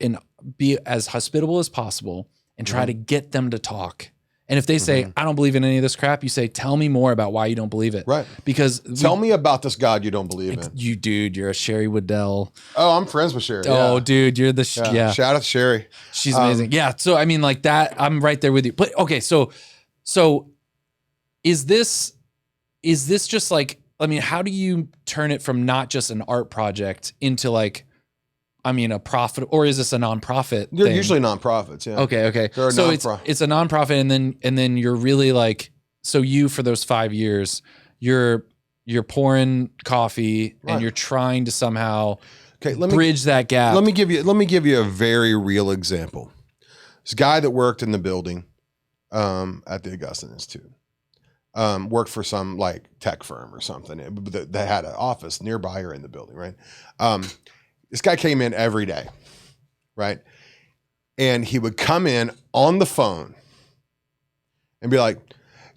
and be as hospitable as possible and try to get them to talk. And if they say, I don't believe in any of this crap, you say, tell me more about why you don't believe it. Right. Because tell me about this God you don't believe in. You're a Sherry Waddell. Oh, I'm friends with Sherry. Oh, dude, you're the Shout out to Sherry. She's amazing. Yeah. So I mean, like that, I'm right there with you. But okay, so is this just like, I mean, how do you turn it from not just an art project into like, I mean, a profit, or is this a nonprofit? They're usually nonprofits. Yeah. Okay. So it's a nonprofit, and then you're really like, so you, for those 5 years, you're pouring coffee and you're trying to somehow bridge that gap. Let me give you a very real example. This guy that worked in the building at the Augustine Institute worked for some like tech firm or something that had an office nearby or in the building, right? This guy came in every day, right? And he would come in on the phone and be like,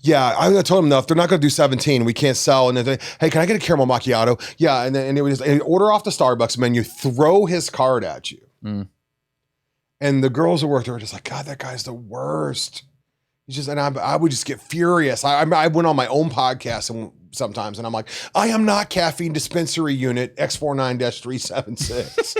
yeah, I told him, no, if they're not going to do 17, we can't sell. And then, hey, can I get a caramel macchiato? Yeah. And then he'd order off the Starbucks menu, throw his card at you. And the girls that worked there were just like, God, that guy's the worst. I would just get furious. I went on my own podcast sometimes, and I'm like, I am not caffeine dispensary unit X49-376.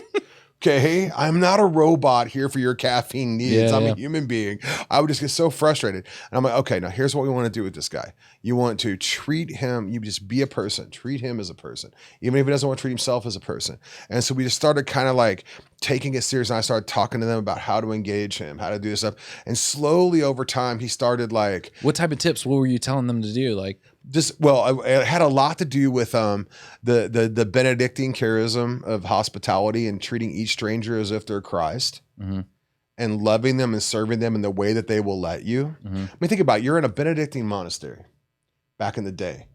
Okay, I'm not a robot here for your caffeine needs. I'm a human being. I would just get so frustrated. And I'm like, okay, now here's what we want to do with this guy. You want to treat him, you just be a person, treat him as a person, even if he doesn't want to treat himself as a person. And so we just started kind of like taking it serious. And I started talking to them about how to engage him, how to do this stuff. And slowly over time, he started like. What type of tips? What were you telling them to do? Like, it had a lot to do with the Benedictine charism of hospitality and treating each stranger as if they're Christ, and loving them and serving them in the way that they will let you. I mean, think about it. You're in a Benedictine monastery back in the day.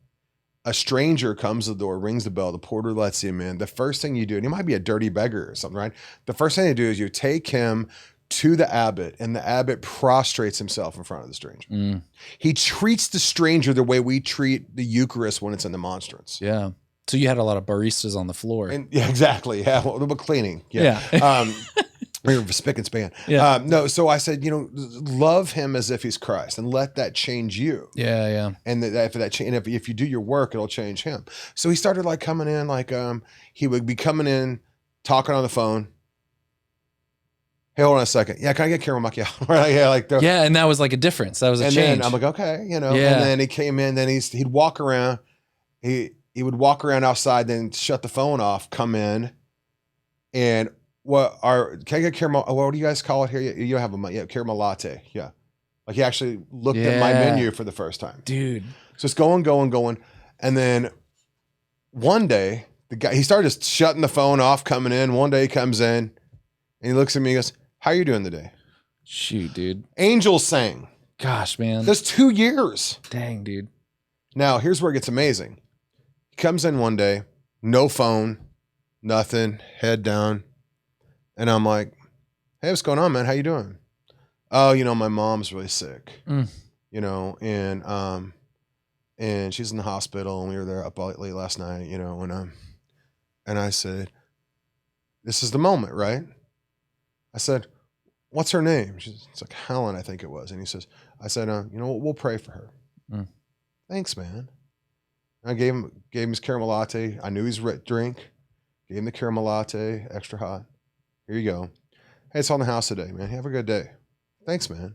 A stranger comes to the door, rings the bell, the porter lets him in. The first thing you do, and he might be a dirty beggar or something, right? The first thing you do is you take him to the abbot, and the abbot prostrates himself in front of the stranger. He treats the stranger the way we treat the Eucharist when it's in the monstrance. Yeah. So you had a lot of baristas on the floor. And yeah, exactly. Yeah. A little bit cleaning. Yeah. We were spick and span. Yeah. No. So I said, love him as if he's Christ, and let that change you. Yeah. And if you do your work, it'll change him. So he started like coming in, like he would be coming in, talking on the phone. Hey, hold on a second. Yeah, can I get caramel macchiato? Right? Yeah, like Yeah, and that was like a difference. That was a and change. then I'm like, okay, you know. Yeah. And then he came in. Then he'd walk around. He would walk around outside, then shut the phone off. Come in, and can I get caramel? What do you guys call it here? You don't have caramel latte. Yeah, like he actually looked at my menu for the first time, dude. So it's going, and then one day he started just shutting the phone off. Coming in. One day he comes in, and he looks at me. and goes, "How you doing today?" Shoot, dude. Angels sang. Gosh, man. That's 2 years. Dang, dude. Now, here's where it gets amazing. He comes in one day, no phone, nothing, head down. And I'm like, hey, what's going on, man? How you doing? Oh, my mom's really sick, and she's in the hospital and we were there up late last night, and I said, this is the moment, right? I said, what's her name? It's like Helen, I think it was. And I said, we'll pray for her. Thanks, man. And I gave him his caramel latte. I knew he's drink. Gave him the caramel latte, extra hot. Here you go. Hey, it's on the house today, man. Have a good day. Thanks, man.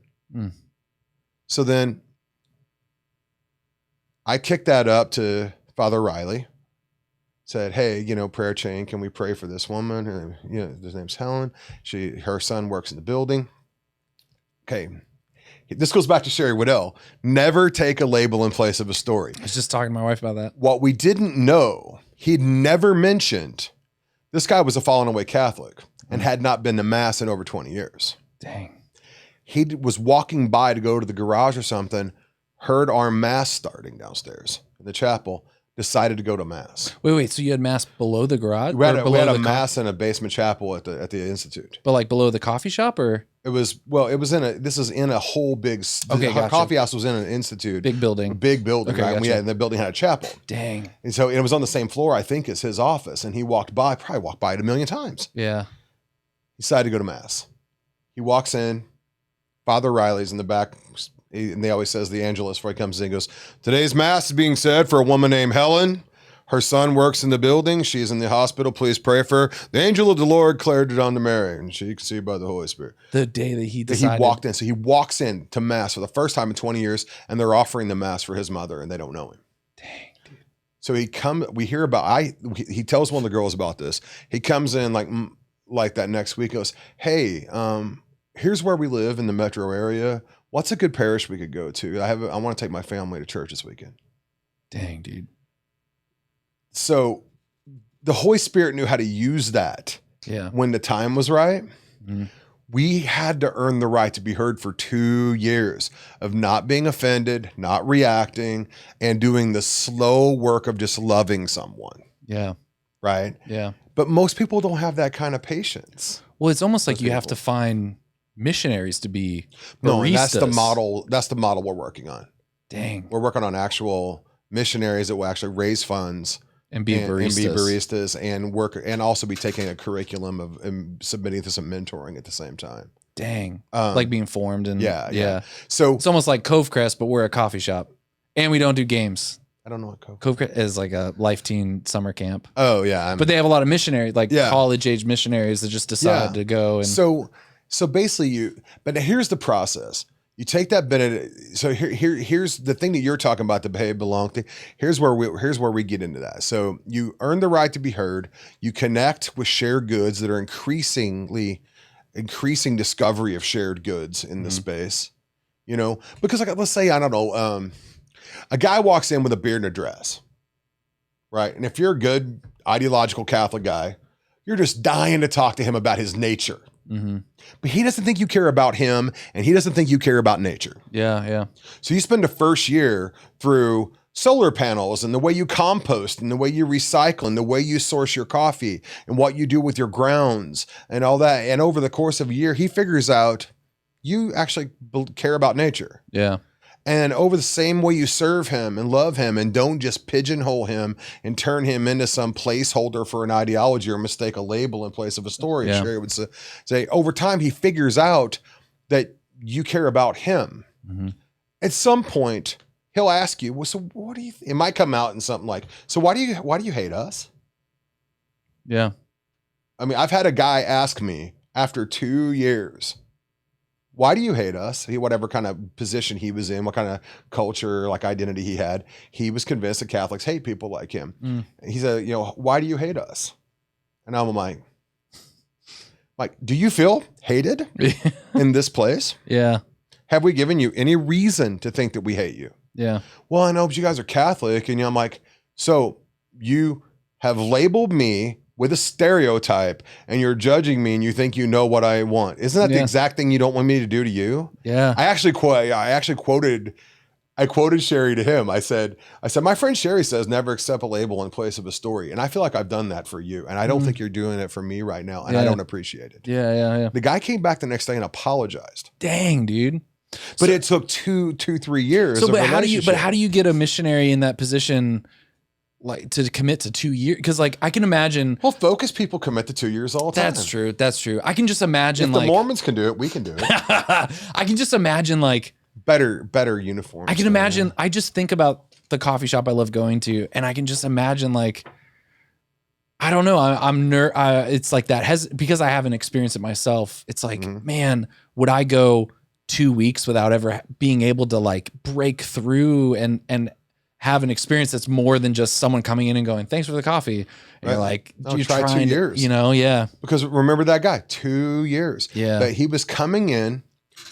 So then I kicked that up to Father Riley. Said, hey, prayer chain, can we pray for this woman? And, his name's Helen. Her son works in the building. Okay. This goes back to Sherry Waddell. Never take a label in place of a story. I was just talking to my wife about that. What we didn't know, he'd never mentioned, this guy was a fallen away Catholic and had not been to mass in over 20 years. Dang. He was walking by to go to the garage or something, heard our mass starting downstairs in the chapel, decided to go to mass. Wait. So you had mass below the garage? We had a mass in a basement chapel at the Institute. But like below the coffee shop, or? This is in a whole big, gotcha. Coffee house was in an Institute. Big building. Okay, right? Gotcha. And the building had a chapel. Dang. And so it was on the same floor, I think, as his office. And he probably walked by it a million times. Yeah. He decided to go to mass. He walks in, Father Riley's in the back, and they always says the Angelus before he comes in. He goes, today's mass is being said for a woman named Helen. Her son works in the building. She's in the hospital. Please pray for her. The angel of the Lord declared it unto Mary, and she conceived by the Holy Spirit. The day that he decided. He walked in. So he walks in to mass for the first time in 20 years, and they're offering the mass for his mother, and they don't know him. Dang, dude. So we hear about, he tells one of the girls about this. He comes in like that next week, goes, hey, here's where we live in the metro area. What's a good parish we could go to? I want to take my family to church this weekend. Dang, dude. So the Holy Spirit knew how to use that when the time was right. Mm-hmm. We had to earn the right to be heard for 2 years of not being offended, not reacting, and doing the slow work of just loving someone. Yeah. Right? Yeah. But most people don't have that kind of patience. Well, it's almost like you have to find missionaries to be baristas. No, and that's the model. That's the model we're working on. Dang. We're working on actual missionaries that will actually raise funds and be baristas and work, and also be taking a curriculum and submitting to some mentoring at the same time. Dang. Like being formed and yeah. So it's almost like Cove Crest, but we're a coffee shop and we don't do games. I don't know what Cove Crest is, like a life teen summer camp. Oh yeah. But they have a lot of missionaries, like college age missionaries that just decide to go. And so basically but here's the process. You take that Benedict. So here's the thing that you're talking about, the behave, belong thing. Here's where we get into that. So you earn the right to be heard. You connect with shared goods that are increasing discovery of shared goods in the space. Because like, let's say, I don't know, a guy walks in with a beard and a dress, right? And if you're a good ideological Catholic guy, you're just dying to talk to him about his nature. Mm-hmm. But he doesn't think you care about him, and he doesn't think you care about nature. Yeah. So you spend the first year through solar panels and the way you compost and the way you recycle and the way you source your coffee and what you do with your grounds and all that. And over the course of a year, he figures out you actually care about nature. Yeah. And over the same way you serve him and love him and don't just pigeonhole him and turn him into some placeholder for an ideology or mistake a label in place of a story. Yeah. Sherry would say over time, he figures out that you care about him. Mm-hmm. At some point, he'll ask you, well, so what do you, it might come out in something like, so why do you hate us? Yeah. I mean, I've had a guy ask me after 2 years. Why do you hate us? Whatever kind of position he was in, what kind of culture, like identity he had, he was convinced that Catholics hate people like him. He said, why do you hate us? And I'm like, do you feel hated in this place? Yeah. Have we given you any reason to think that we hate you? Yeah. Well, I know, but you guys are Catholic. And I'm like, so you have labeled me with a stereotype and you're judging me and you think you know what I want. Isn't that the exact thing you don't want me to do to you? Yeah. I quoted Sherry to him. I said, my friend Sherry says never accept a label in place of a story. And I feel like I've done that for you. And I don't think you're doing it for me right now. And I don't appreciate it. Yeah. The guy came back the next day and apologized. Dang, dude. But it took 3 years. So, but how do you get a missionary in that position, like, to commit to 2 years? Because, like, I can imagine. Well, focused people commit to 2 years all the time. That's true. I can just imagine, if the Mormons can do it, we can do it. I can just imagine, like, better uniforms. I can imagine. I just think about the coffee shop I love going to, and I can just imagine, like, I don't know. It's like that because I haven't experienced it myself. It's like, man, would I go 2 weeks without ever being able to, like, break through and have an experience that's more than just someone coming in and going, thanks for the coffee. And you're like, you're try 2 years. Yeah. Because remember that guy, 2 years. Yeah. But he was coming in,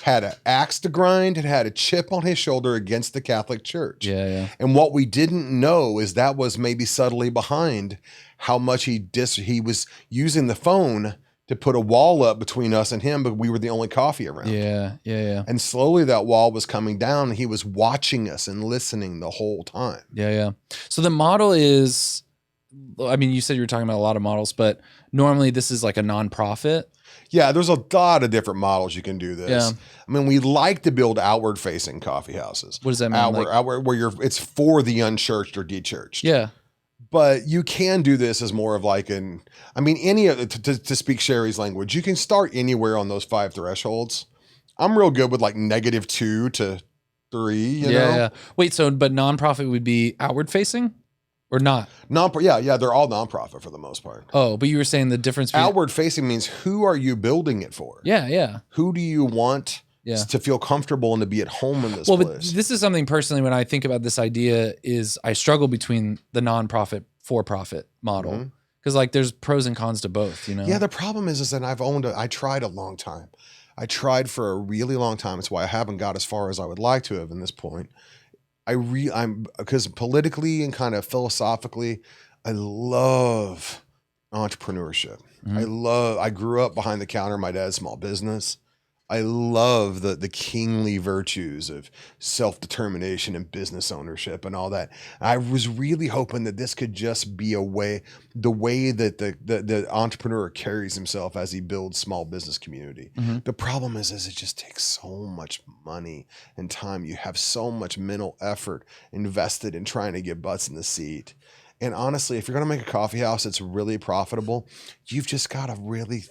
had an axe to grind, and had a chip on his shoulder against the Catholic Church. Yeah. And what we didn't know is that was maybe subtly behind how much he was using the phone to put a wall up between us and him, but we were the only coffee around. Yeah. And slowly that wall was coming down, and he was watching us and listening the whole time. Yeah. So the model is, I mean, you said you were talking about a lot of models, but normally this is like a nonprofit. Yeah, there's a lot of different models you can do this. Yeah. I mean, we like to build outward-facing coffee houses. What does that mean? Outward, where it's for the unchurched or dechurched. Yeah. But you can do this as more of like to speak Sherry's language, you can start anywhere on those 5 thresholds. I'm real good with like -2 to 3, you know? Yeah. Wait, but nonprofit would be outward facing or not? Yeah, they're all nonprofit for the most part. Oh, but you were saying the difference between outward facing means who are you building it for? Yeah. Who do you want to feel comfortable and to be at home in this place? But this is something personally, when I think about this idea, is I struggle between the nonprofit for-profit model. Because like there's pros and cons to both, you know? Yeah, the problem is that I tried a long time. I tried for a really long time. It's why I haven't got as far as I would like to have in this point. Because politically and kind of philosophically, I love entrepreneurship. I grew up behind the counter in my dad's small business. I love the kingly virtues of self-determination and business ownership and all that. I was really hoping that this could just be the way that the entrepreneur carries himself as he builds small business community. The problem is it just takes so much money and time. You have so much mental effort invested in trying to get butts in the seat. And honestly, if you're going to make a coffee house that's really profitable, you've just got a really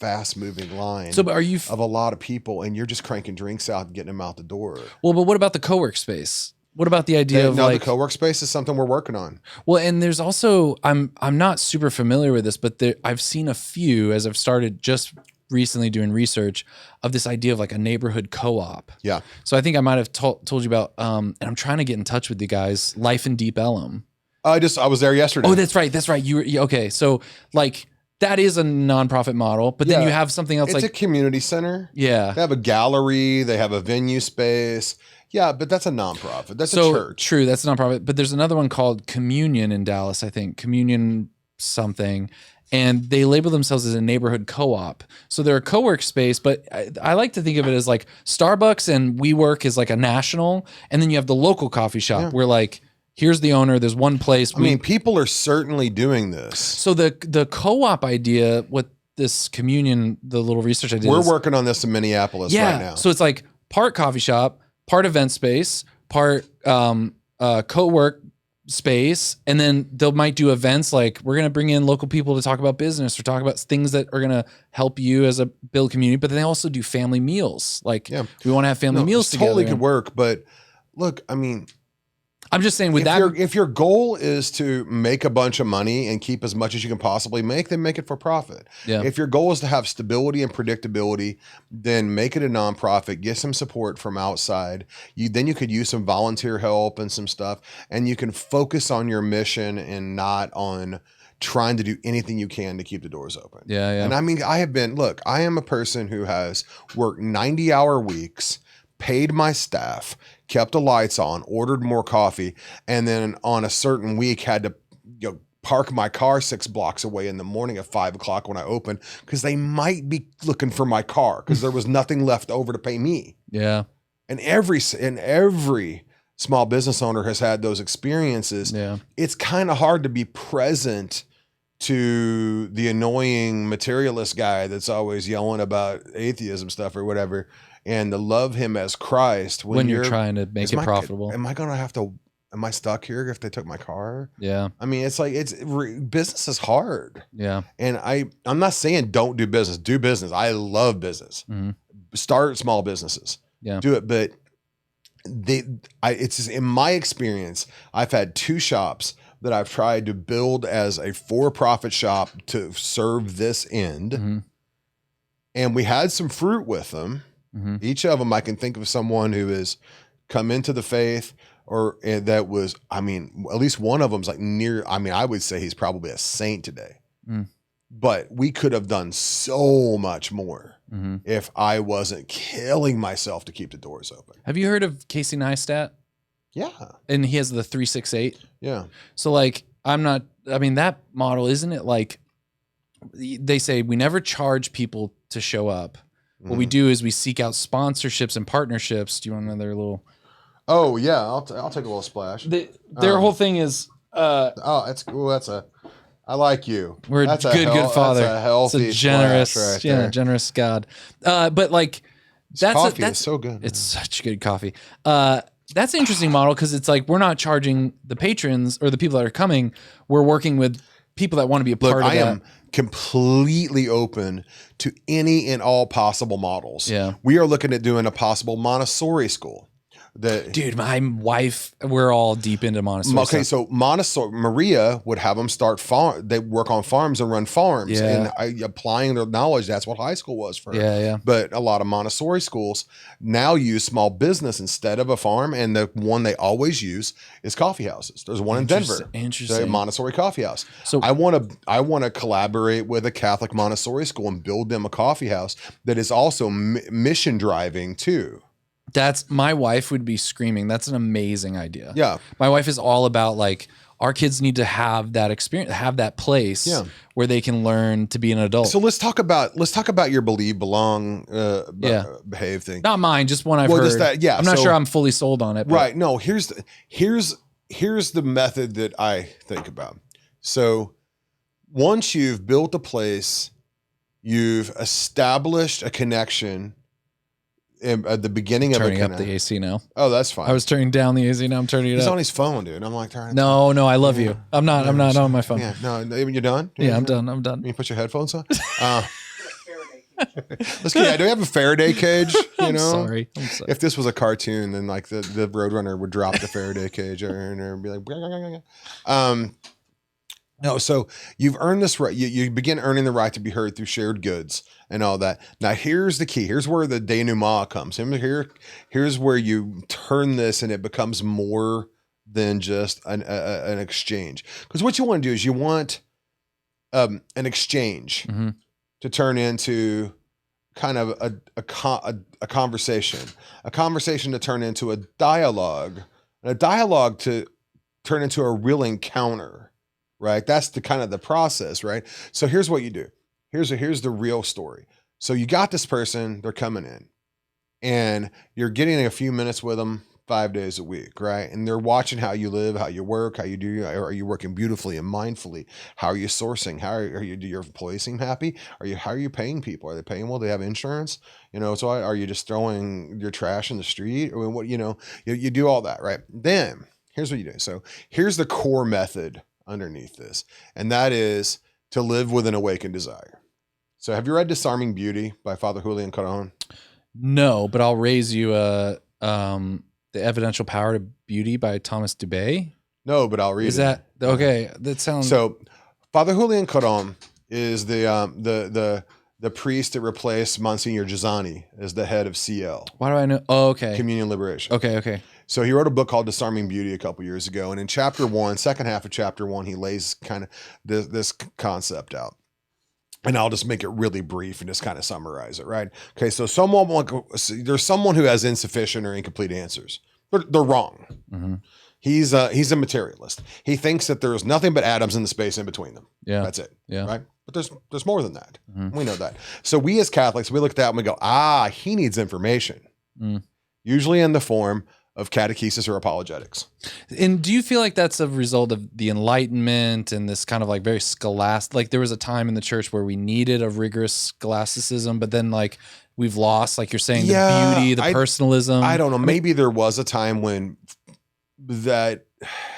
fast-moving line of a lot of people, and you're just cranking drinks out and getting them out the door. Well, but what about the co-work space? What about the idea of the co-work space is something we're working on. Well, and there's also, I'm not super familiar with this, but I've seen a few as I've started just recently doing research of this idea of like a neighborhood co-op. Yeah. So I think I might have told you about, and I'm trying to get in touch with the guys, Life in Deep Ellum. I was there yesterday. Oh, that's right. You were okay. So like that is a nonprofit model, but then you have something else. It's a community center. Yeah. They have a gallery. They have a venue space. Yeah, but that's a nonprofit. That's a church. True, that's a nonprofit. But there's another one called Communion in Dallas, I think. Communion something. And they label themselves as a neighborhood co-op. So they're a co-work space, but I like to think of it as like Starbucks and WeWork is like a national. And then you have the local coffee shop where like, here's the owner. There's one place. I mean, people are certainly doing this. So the co-op idea, what this Communion, the little research I did. We're working on this in Minneapolis right now. So it's like part coffee shop, part event space, part co-work space, and then they might do events like we're going to bring in local people to talk about business or talk about things that are going to help you as a build community. But then they also do family meals. Like we want to have family meals together. Totally could work. But look, I mean, I'm just saying with if your goal is to make a bunch of money and keep as much as you can possibly make, then make it for profit. Yeah. If your goal is to have stability and predictability, then make it a nonprofit, get some support from outside. Then you could use some volunteer help and some stuff, and you can focus on your mission and not on trying to do anything you can to keep the doors open. Yeah, yeah. And I mean, I am a person who has worked 90-hour weeks, paid my staff, kept the lights on, ordered more coffee, and then on a certain week had to park my car 6 blocks away in the morning at 5 o'clock when I open, because they might be looking for my car because there was nothing left over to pay me. Yeah. And every small business owner has had those experiences. Yeah. It's kind of hard to be present to the annoying materialist guy that's always yelling about atheism stuff or whatever, and to love him as Christ when you're trying to make it profitable. Am I stuck here if they took my car? Yeah. I mean, it's like, business is hard. Yeah. And I'm not saying don't do business. Do business. I love business. Mm-hmm. Start small businesses. Yeah. Do it. But it's just, in my experience, I've had 2 shops that I've tried to build as a for-profit shop to serve this end. Mm-hmm. And we had some fruit with them. Mm-hmm. Each of them, I can think of someone who has come into the faith, that was, I mean, at least one of them's like I would say he's probably a saint today. Mm. But we could have done so much more if I wasn't killing myself to keep the doors open. Have you heard of Casey Neistat? Yeah. And he has the 368. Yeah. So like, that model, isn't it like, they say we never charge people to show up. What we do is we seek out sponsorships and partnerships. Do you want another little? Oh yeah, I'll take a little splash. Their whole thing is, that's cool. I like you. We're a good father. That's a healthy, it's a generous, right there. generous God. But like, Coffee is so good. It's such good coffee. That's an interesting model, because it's like, we're not charging the patrons or the people that are coming. We're working with people that want to be a part of that. I am completely open to any and all possible models. Yeah. We are looking at doing a possible Montessori school. Dude, my wife, we're all deep into Montessori. Okay, so Montessori, Maria would have them start they work on farms and run farms, and applying their knowledge. That's what high school was for her. Yeah. But a lot of Montessori schools now use small business instead of a farm, and the one they always use is coffee houses. There's one in Denver. Interesting. The Montessori coffee house. So I want to collaborate with a Catholic Montessori school and build them a coffee house that is also mission driving too. My wife would be screaming. That's an amazing idea. Yeah. My wife is all about like, our kids need to have that experience, have that place where they can learn to be an adult. So let's talk about your believe, belong, behave thing. Not mine, just one I've heard. I'm not sure I'm fully sold on it. Right. No, here's the method that I think about. So once you've built a place, you've established a connection at the beginning of turning up the AC now. Oh, that's fine. I was turning down the AC. Now I'm turning it up. He's on his phone, dude. I'm like, no, I love you. I'm not on my phone. Yeah, no, you're done. I'm done. You put your headphones on. Let's get. Do we have a Faraday cage? You know, I'm sorry. If this was a cartoon, then like the Roadrunner would drop the Faraday cage and be like, No, so you've earned this right. You begin earning the right to be heard through shared goods and all that. Now, here's the key. Here's where the denouement comes. Here's where you turn this and it becomes more than just an exchange. Because what you want to do is you want an exchange to turn into kind of a conversation to turn into a dialogue, and a dialogue to turn into a real encounter. Right. That's the kind of the process. Right. So here's what you do. Here's the real story. So you got this person, they're coming in and you're getting a few minutes with them 5 days a week. Right. And they're watching how you live, how you work, how you do. Are you working beautifully and mindfully? How are you sourcing? How are you, do your employees seem happy? How are you paying people? Are they paying well? Do they have insurance? You know, so are you just throwing your trash in the street or what, you know, you do all that. Right. Then here's what you do. So here's the core method underneath this, and that is to live with an awakened desire. So have you read Disarming Beauty by Father Julian Caron? No, but I'll raise you a The Evidential Power to Beauty by Thomas DeBay? No, but I'll read it. Is that okay? That sounds So. Father Julian Colm is the priest that replaced Monsignor Giussani as the head of CL. Why do I know? Oh, okay. Communion Liberation. Okay. So he wrote a book called Disarming Beauty a couple years ago, and in chapter 1, second half of chapter 1, he lays kind of this concept out. And I'll just make it really brief and just kind of summarize it, right? Okay, so there's someone who has insufficient or incomplete answers. They're wrong. Mm-hmm. He's a materialist. He thinks that there's nothing but atoms in the space in between them. Yeah. That's it. Yeah. Right? But there's more than that. Mm-hmm. We know that. So we as Catholics, we look at that and we go, he needs information. Mm. Usually in the form of catechesis or apologetics. And do you feel like that's a result of the Enlightenment and this kind of like very scholastic, like there was a time in the church where we needed a rigorous scholasticism, but then like we've lost, like you're saying, the beauty, the personalism. I don't know. Maybe there was a time when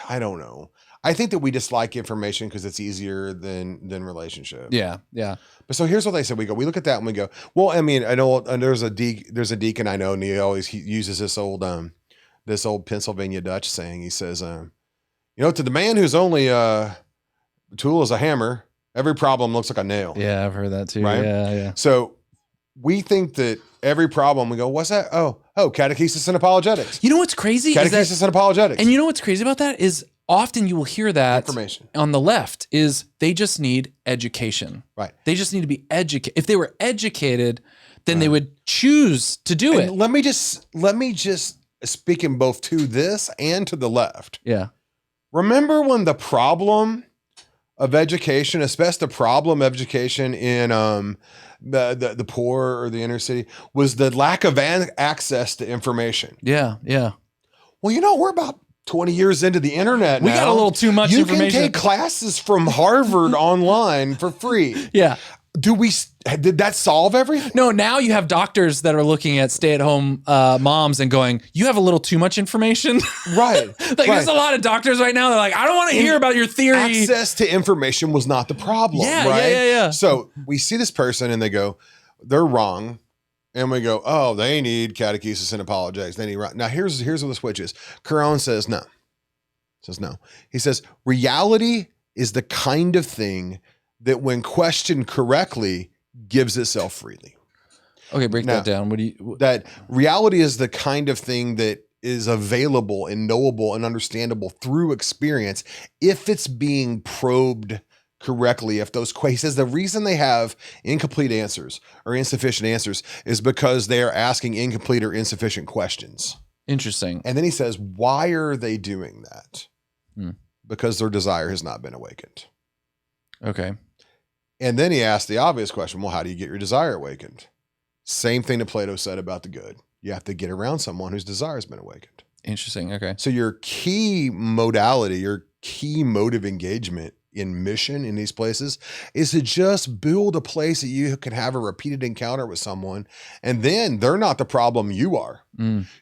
I don't know. I think that we just like information because it's easier than relationship. Yeah. But so here's what they said. We look at that and we go, well, I mean, I know, and there's a deacon I know, and he uses this old Pennsylvania Dutch saying. He says, to the man whose only tool is a hammer, every problem looks like a nail. Yeah, I've heard that too. Right? Yeah. So we think that every problem, we go, what's that? Oh, catechesis and apologetics. You know what's crazy? Catechesis and apologetics. And you know what's crazy about that is often you will hear that information on the left is they just need education. Right. They just need to be educated. If they were educated, then they would choose to do it. Let me just speaking both to this and to the left. Yeah. Remember when the problem of education, especially the problem of education in the poor or the inner city, was the lack of access to information. Yeah. Well, we're about 20 years into the internet now. We got a little too much information. You can take classes from Harvard online for free. Yeah. Did that solve everything? No, now you have doctors that are looking at stay-at-home moms and going, you have a little too much information. Right. There's a lot of doctors right now. They're like, I don't want to hear about your theory. Access to information was not the problem. Yeah. So we see this person and they go, they're wrong. And we go, oh, they need catechesis and apologetics. They need now here's what the switch is. Caron says no. He says reality is the kind of thing that when questioned correctly gives itself freely. Okay, break that down. That reality is the kind of thing that is available and knowable and understandable through experience if it's being probed correctly. If those questions, the reason they have incomplete answers or insufficient answers is because they are asking incomplete or insufficient questions. Interesting. And then he says, why are they doing that? Because their desire has not been awakened. Okay. And then he asked the obvious question, well, how do you get your desire awakened? Same thing that Plato said about the good. You have to get around someone whose desire has been awakened. Interesting. Okay. So your key modality, your key mode of engagement in mission in these places is to just build a place that you can have a repeated encounter with someone. And then they're not the problem, you are.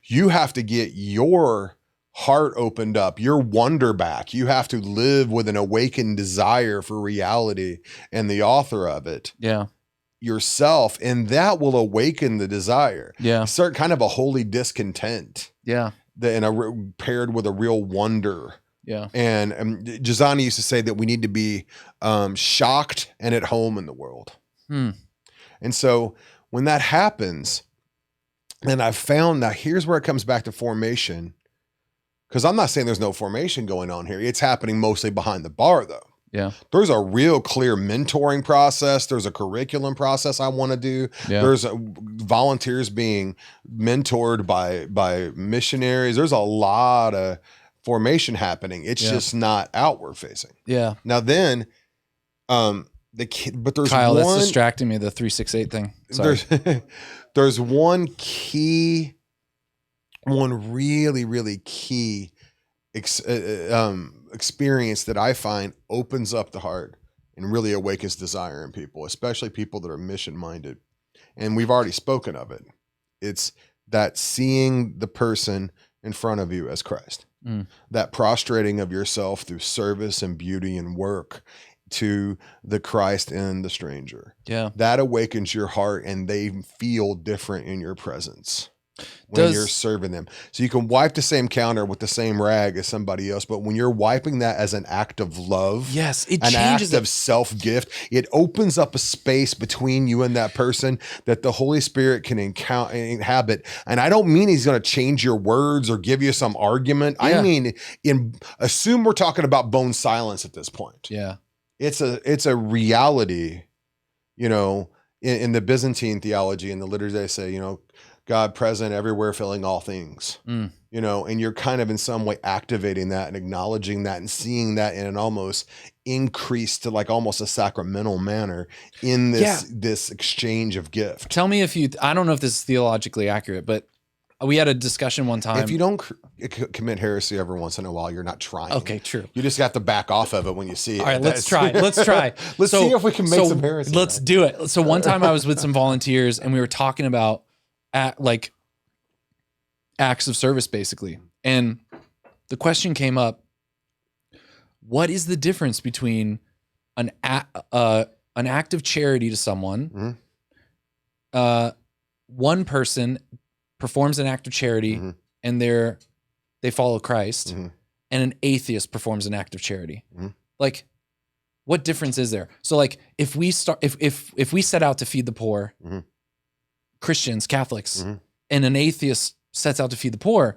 You have to get your heart opened up, your wonder back. You have to live with an awakened desire for reality and the author of it. Yeah. Yourself, and that will awaken the desire. Yeah. Start kind of a holy discontent. Yeah. Paired with a real wonder. Yeah. And Giussani used to say that we need to be shocked and at home in the world. And so when that happens, and I've found that here's where it comes back to formation. Because I'm not saying there's no formation going on here. It's happening mostly behind the bar, though. Yeah. There's a real clear mentoring process. There's a curriculum process I want to do. Yeah. There's volunteers being mentored by missionaries. There's a lot of formation happening. It's just not outward facing. Yeah. Now then, but there's Kyle, one, that's distracting me. The 368 thing. Sorry. There's one really, really key experience that I find opens up the heart and really awakens desire in people, especially people that are mission minded. And we've already spoken of it. It's that seeing the person in front of you as Christ, that prostrating of yourself through service and beauty and work to the Christ in the stranger. Yeah. That awakens your heart and they feel different in your presence. when you're serving them. So you can wipe the same counter with the same rag as somebody else, but when you're wiping that as an act of love, yes, it an changes act of self-gift, it opens up a space between you and that person that the Holy Spirit can inhabit. And I don't mean he's going to change your words or give you some argument. Yeah. I mean, assume we're talking about bone silence at this point. Yeah. It's a reality, you know, in the Byzantine theology and the liturgy, they say, you know, God present everywhere, filling all things, you know, and you're kind of in some way activating that and acknowledging that and seeing that in an almost increased to like almost a sacramental manner in this exchange of gift. Tell me I don't know if this is theologically accurate, but we had a discussion one time. If you don't commit heresy every once in a while, you're not trying. Okay, true. You just have to back off of it when you see it. All right, let's try. Let's see if we can make some heresy. Let's do it. So one time I was with some volunteers and we were talking about like acts of service basically. And the question came up, what is the difference between an act of charity to someone? One person performs an act of charity and they follow Christ, and an atheist performs an act of charity. Like, what difference is there? So like if we set out to feed the poor, Christians, Catholics, and an atheist sets out to feed the poor,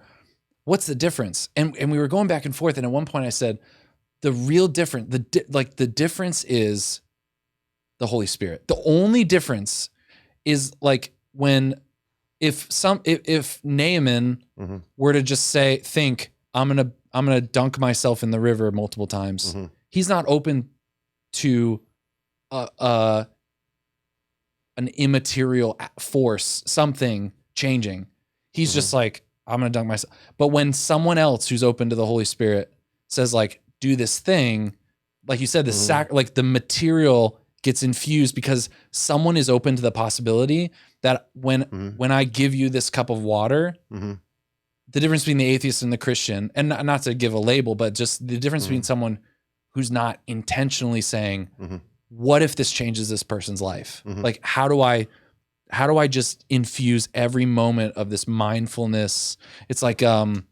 what's the difference? And we were going back and forth, and at one point I said, the real difference, the difference is the Holy Spirit. The only difference is like if Naaman were to just think I'm gonna dunk myself in the river multiple times, he's not open to an immaterial force, something changing. He's just like, I'm gonna dunk myself. But when someone else who's open to the Holy Spirit says like, do this thing, like you said, like the material gets infused because someone is open to the possibility that when I give you this cup of water, the difference between the atheist and the Christian, and not to give a label, but just the difference between someone who's not intentionally saying, what if this changes this person's life? Like, how do I just infuse every moment of this mindfulness? It's like The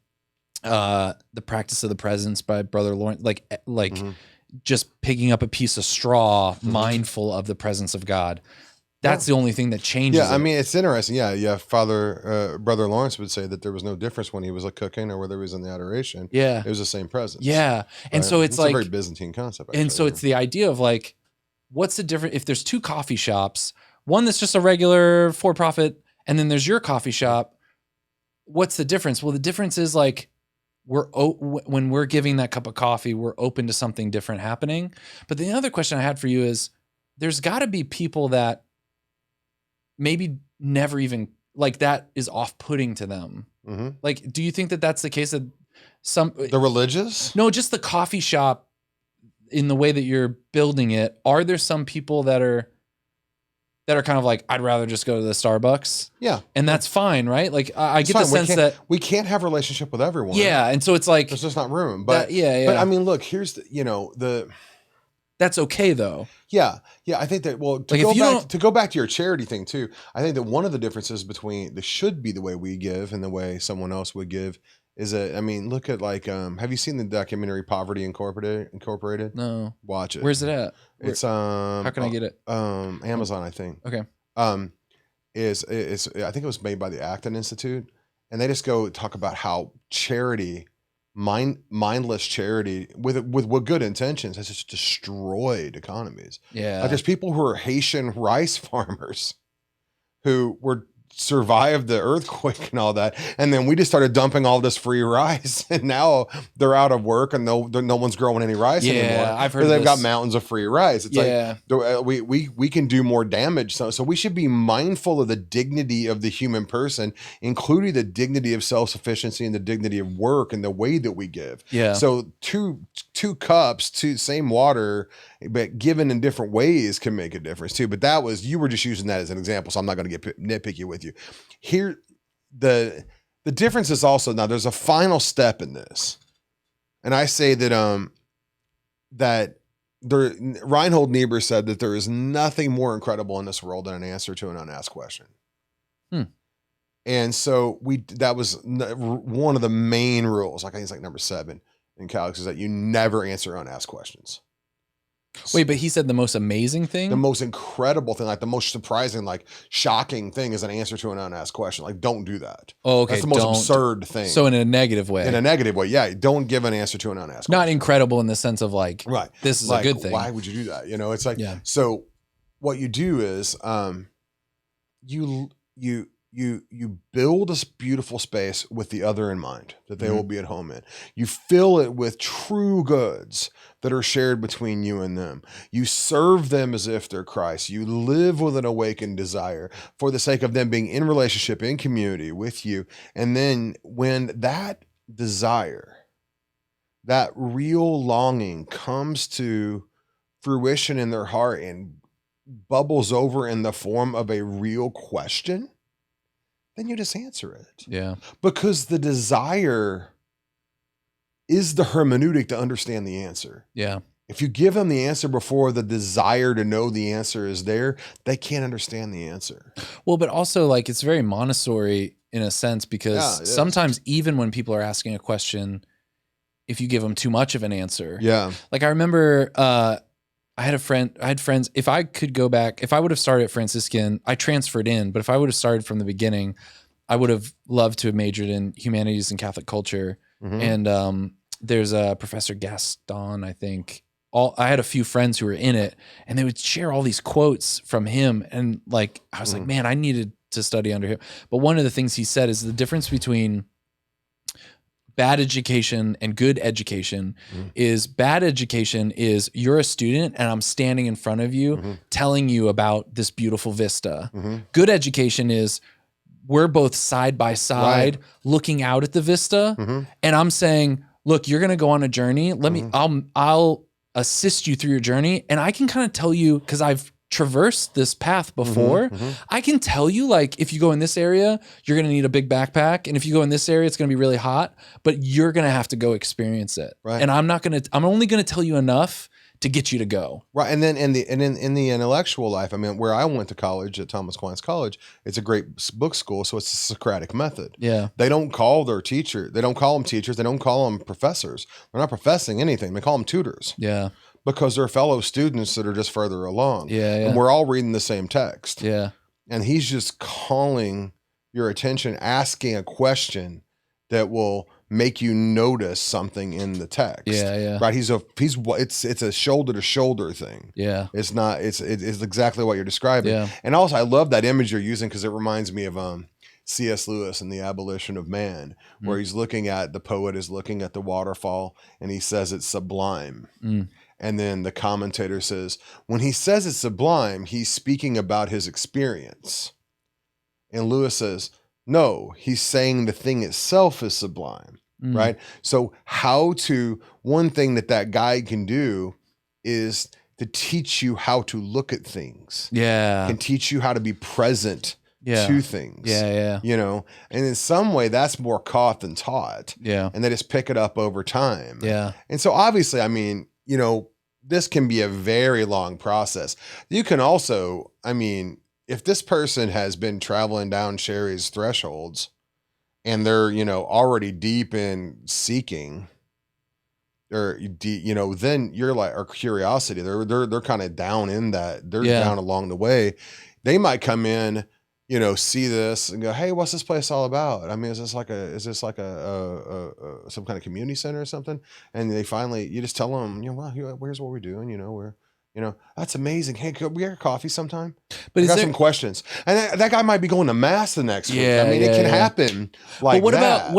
Practice of the Presence by Brother Lawrence, like just picking up a piece of straw, mindful of the presence of God. That's the only thing that changes. Yeah, I mean, it's interesting. Yeah. Brother Lawrence would say that there was no difference when he was like cooking or whether he was in the adoration. Yeah, it was the same presence. Yeah, and so it's like a very Byzantine concept. Actually. And so it's the idea of like, what's the difference if there's two coffee shops, one that's just a regular for-profit, and then there's your coffee shop? What's the difference? Well, the difference is like when we're giving that cup of coffee, we're open to something different happening. But the other question I had for you is, there's got to be people that maybe never even like that is off-putting to them. Like, do you think that that's the case that the religious? No, just the coffee shop in the way that you're building it. Are there some people that are kind of like, I'd rather just go to the Starbucks? Yeah. And that's fine, right? Like I get the sense that we can't have a relationship with everyone. Yeah. And so it's like, there's just not room. But yeah. But I mean, look, here's that's okay though. Yeah. I think that, well, to go back to your charity thing too, I think that one of the differences between the way we give and the way someone else would give is that, I mean, look at like, have you seen the documentary Poverty Incorporated? No. Watch it. Where's it at? It's, how can I get it? Amazon, I think. Okay. I think it was made by the Acton Institute, and they just go talk about how charity, mindless charity with good intentions has just destroyed economies. Yeah. Like there's people who are Haitian rice farmers who survived the earthquake and all that, and then we just started dumping all this free rice, and now they're out of work and no one's growing any rice anymore. I've heard they've got mountains of free rice. It's like we can do more damage. So we should be mindful of the dignity of the human person, including the dignity of self-sufficiency and the dignity of work and the way that we give. Yeah. So two cups, same water, but given in different ways can make a difference too. But you were just using that as an example, so I'm not going to get nitpicky with you. Here, the difference is also, now there's a final step in this, and I say that Reinhold Niebuhr said that there is nothing more incredible in this world than an answer to an unasked question. And so that was one of the main rules. Like I think it's like number 7 in Calix is that you never answer unasked questions. Wait, but he said the most amazing thing? The most incredible thing, like the most surprising, like shocking thing is an answer to an unasked question. Like, don't do that. Oh, okay. That's the most absurd thing. So in a negative way. In a negative way, yeah. Don't give an answer to an unasked question. Not incredible in the sense of like, right. This is like, a good thing. Why would you do that? You know, it's like, yeah. So what you do is you build this beautiful space with the other in mind that they will be at home in. You fill it with true goods that are shared between you and them. You serve them as if they're Christ. You live with an awakened desire for the sake of them being in relationship, in community with you. And then when that desire, that real longing comes to fruition in their heart and bubbles over in the form of a real question, then you just answer it. Yeah. Because the desire is the hermeneutic to understand the answer. Yeah. If you give them the answer before the desire to know the answer is there, they can't understand the answer. Well, but also like it's very Montessori in a sense because sometimes even when people are asking a question, if you give them too much of an answer. Yeah. Like I remember I had friends, if I could go back, if I would have started at Franciscan, I transferred in, but if I would have started from the beginning, I would have loved to have majored in humanities and Catholic culture. And there's a Professor Gaston, I think. I had a few friends who were in it, and they would share all these quotes from him. And like, I was like, man, I needed to study under him. But one of the things he said is the difference between bad education and good education is bad education is you're a student and I'm standing in front of you telling you about this beautiful vista. Good education is we're both side by side looking out at the vista and I'm saying, look, you're going to go on a journey. I'll assist you through your journey. And I can kind of tell you, cause I've traversed this path before. I can tell you, like, if you go in this area, you're going to need a big backpack. And if you go in this area, it's going to be really hot, but you're going to have to go experience it. Right. And I'm only going to tell you enough to get you to go. Right. And then in the intellectual life, I mean, where I went to college at Thomas Aquinas College, it's a great book school. So it's a Socratic method. Yeah. They don't call their teacher. They don't call them teachers. They don't call them professors. They're not professing anything. They call them tutors. Yeah. Because they're fellow students that are just further along. Yeah. And we're all reading the same text. Yeah. And he's just calling your attention, asking a question that will make you notice something in the text. Yeah, yeah. Right. It's a shoulder to shoulder thing. Yeah. It's not, it's exactly what you're describing. Yeah. And also I love that image you're using because it reminds me of C.S. Lewis and The Abolition of Man, where the poet is looking at the waterfall and he says it's sublime. And then the commentator says, when he says it's sublime, he's speaking about his experience. And Lewis says, no, he's saying the thing itself is sublime, right? So one thing that guide can do is to teach you how to look at things. Yeah. Can teach you how to be present to things. Yeah, yeah. You know, and in some way that's more caught than taught. Yeah. And they just pick it up over time. Yeah. And so obviously, I mean, you know, this can be a very long process. You can also, I mean, if this person has been traveling down Sherry's thresholds and they're, you know, already deep in seeking or, you know, then you're like, or curiosity, they're kind of down in that, they're down along the way. They might come in, you know, see this and go, hey, what's this place all about? I mean, is this like some kind of community center or something? And you just tell them, you know, well, here's what we're doing. You know, that's amazing. Hey, could we get coffee sometime? But I got some questions. And that guy might be going to mass the next week. I mean, it can happen like that.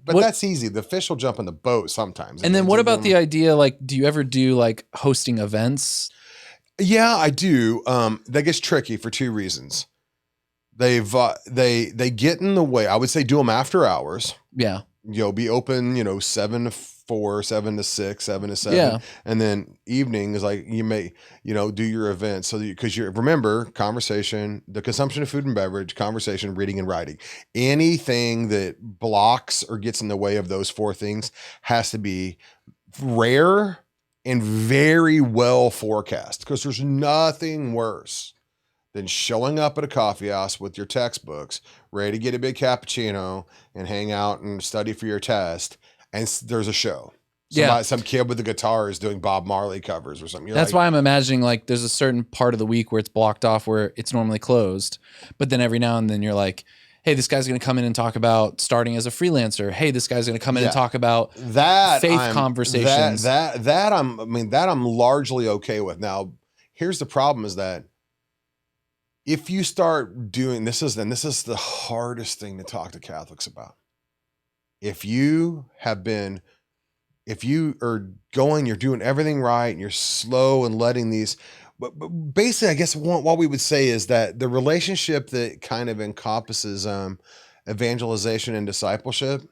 But that's easy. The fish will jump in the boat sometimes. And then what about the idea, like, do you ever do like hosting events? Yeah, I do. That gets tricky for two reasons. They get in the way. I would say do them after hours. Yeah. You know, be open, you know, 7 to 4, 7 to 6, 7 to 7. Yeah. And then evening is like, you may, you know, do your event because remember conversation, the consumption of food and beverage, conversation, reading and writing, anything that blocks or gets in the way of those 4 things has to be rare and very well forecast because there's nothing worse than showing up at a coffee house with your textbooks, ready to get a big cappuccino and hang out and study for your test. And there's a show. Some kid with a guitar is doing Bob Marley covers or something. That's why I'm imagining like there's a certain part of the week where it's blocked off where it's normally closed. But then every now and then you're like, hey, this guy's going to come in and talk about starting as a freelancer. Hey, this guy's going to come in and talk about faith conversations. That I'm largely okay with. Now, here's the problem is that if you start doing this is the hardest thing to talk to Catholics about. If you are going, you're doing everything right and you're slow and letting these, but basically, I guess what we would say is that the relationship that kind of encompasses evangelization and discipleship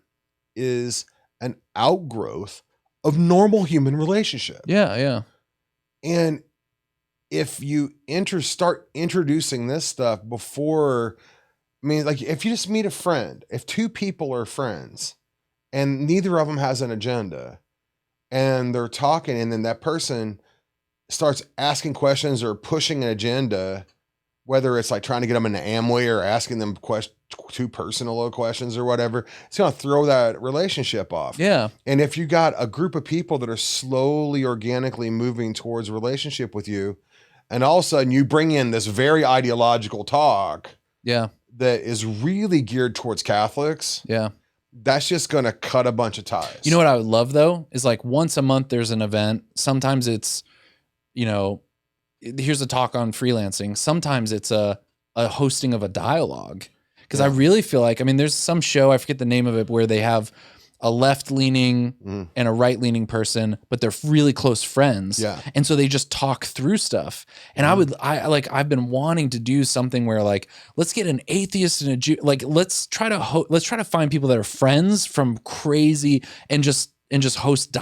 is an outgrowth of normal human relationship. Yeah, yeah. And if you start introducing this stuff before, like if you just meet a friend, if two people are friends and neither of them has an agenda and they're talking and then that person starts asking questions or pushing an agenda, whether it's like trying to get them into Amway or asking them too personal questions or whatever, it's going to throw that relationship off. Yeah. And if you got a group of people that are slowly, organically moving towards a relationship with you, and all of a sudden you bring in this very ideological talk that is really geared towards Catholics. Yeah. That's just going to cut a bunch of ties. You know what I would love though is like once a month there's an event. Sometimes it's, here's a talk on freelancing. Sometimes it's a hosting of a dialogue. Because I really feel like, there's some show, I forget the name of it, where they have a left-leaning and a right-leaning person, but they're really close friends. Yeah. And so they just talk through stuff. And I've been wanting to do something where like, let's get an atheist and a Jew, like let's try to find people that are friends from crazy and just host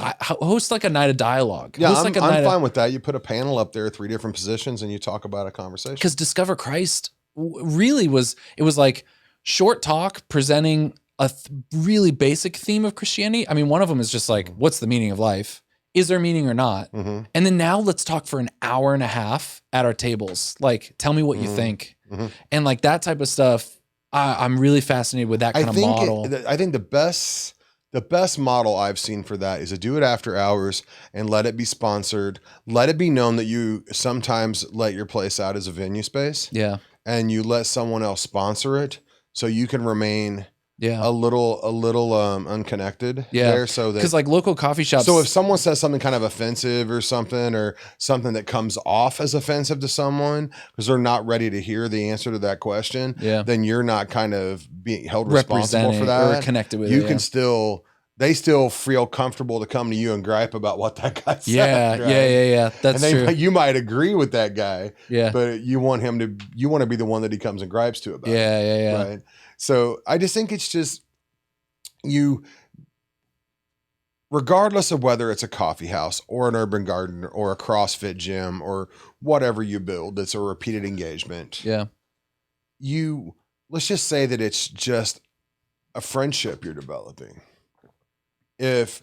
like a night of dialogue. Yeah, I'm fine with that. You put a panel up there, 3 different positions, and you talk about a conversation. Because Discover Christ really was like short talk presenting a really basic theme of Christianity. One of them is just like, what's the meaning of life? Is there meaning or not? Mm-hmm. And then now let's talk for an hour and a half at our tables. Like, tell me what you think. Mm-hmm. And like that type of stuff, I'm really fascinated with that kind of model. I think the best model I've seen for that is to do it after hours and let it be sponsored. Let it be known that you sometimes let your place out as a venue space. Yeah. And you let someone else sponsor it so you can remain a little unconnected there. So that, because like local coffee shops. So if someone says something kind of offensive or something that comes off as offensive to someone because they're not ready to hear the answer to that question, then you're not kind of being held responsible for that or connected with it. You can still, they still feel comfortable to come to you and gripe about what that guy said. Yeah. That's true. You might agree with that guy, but you want to be the one that he comes and gripes to about. Yeah. Right. So I just think it's just regardless of whether it's a coffee house or an urban garden or a CrossFit gym or whatever you build, that's a repeated engagement. Yeah. Let's just say that it's just a friendship you're developing. If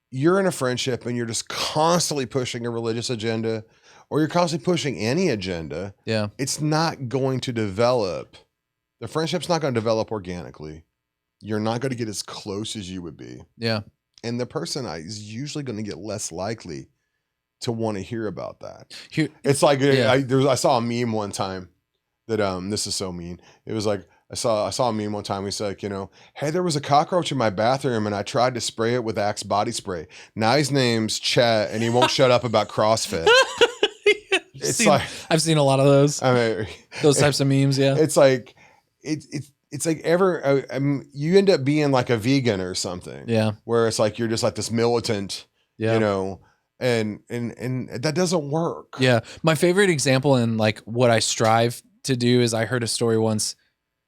you're in a friendship and you're just constantly pushing a religious agenda or you're constantly pushing any agenda, it's not going to develop. The friendship's not going to develop organically. You're not going to get as close as you would be. Yeah. And the person is usually going to get less likely to want to hear about that. It's like, I saw a meme one time that, this is so mean. It was like, I saw a meme one time. We said, hey, there was a cockroach in my bathroom and I tried to spray it with Axe body spray. Now his name's Chet and he won't shut up about CrossFit. I've seen a lot of those. Those types of memes. Yeah. It's like, it's like you end up being like a vegan or something. Yeah. Where it's like, you're just like this militant, and that doesn't work. Yeah. My favorite example and like what I strive to do is I heard a story once.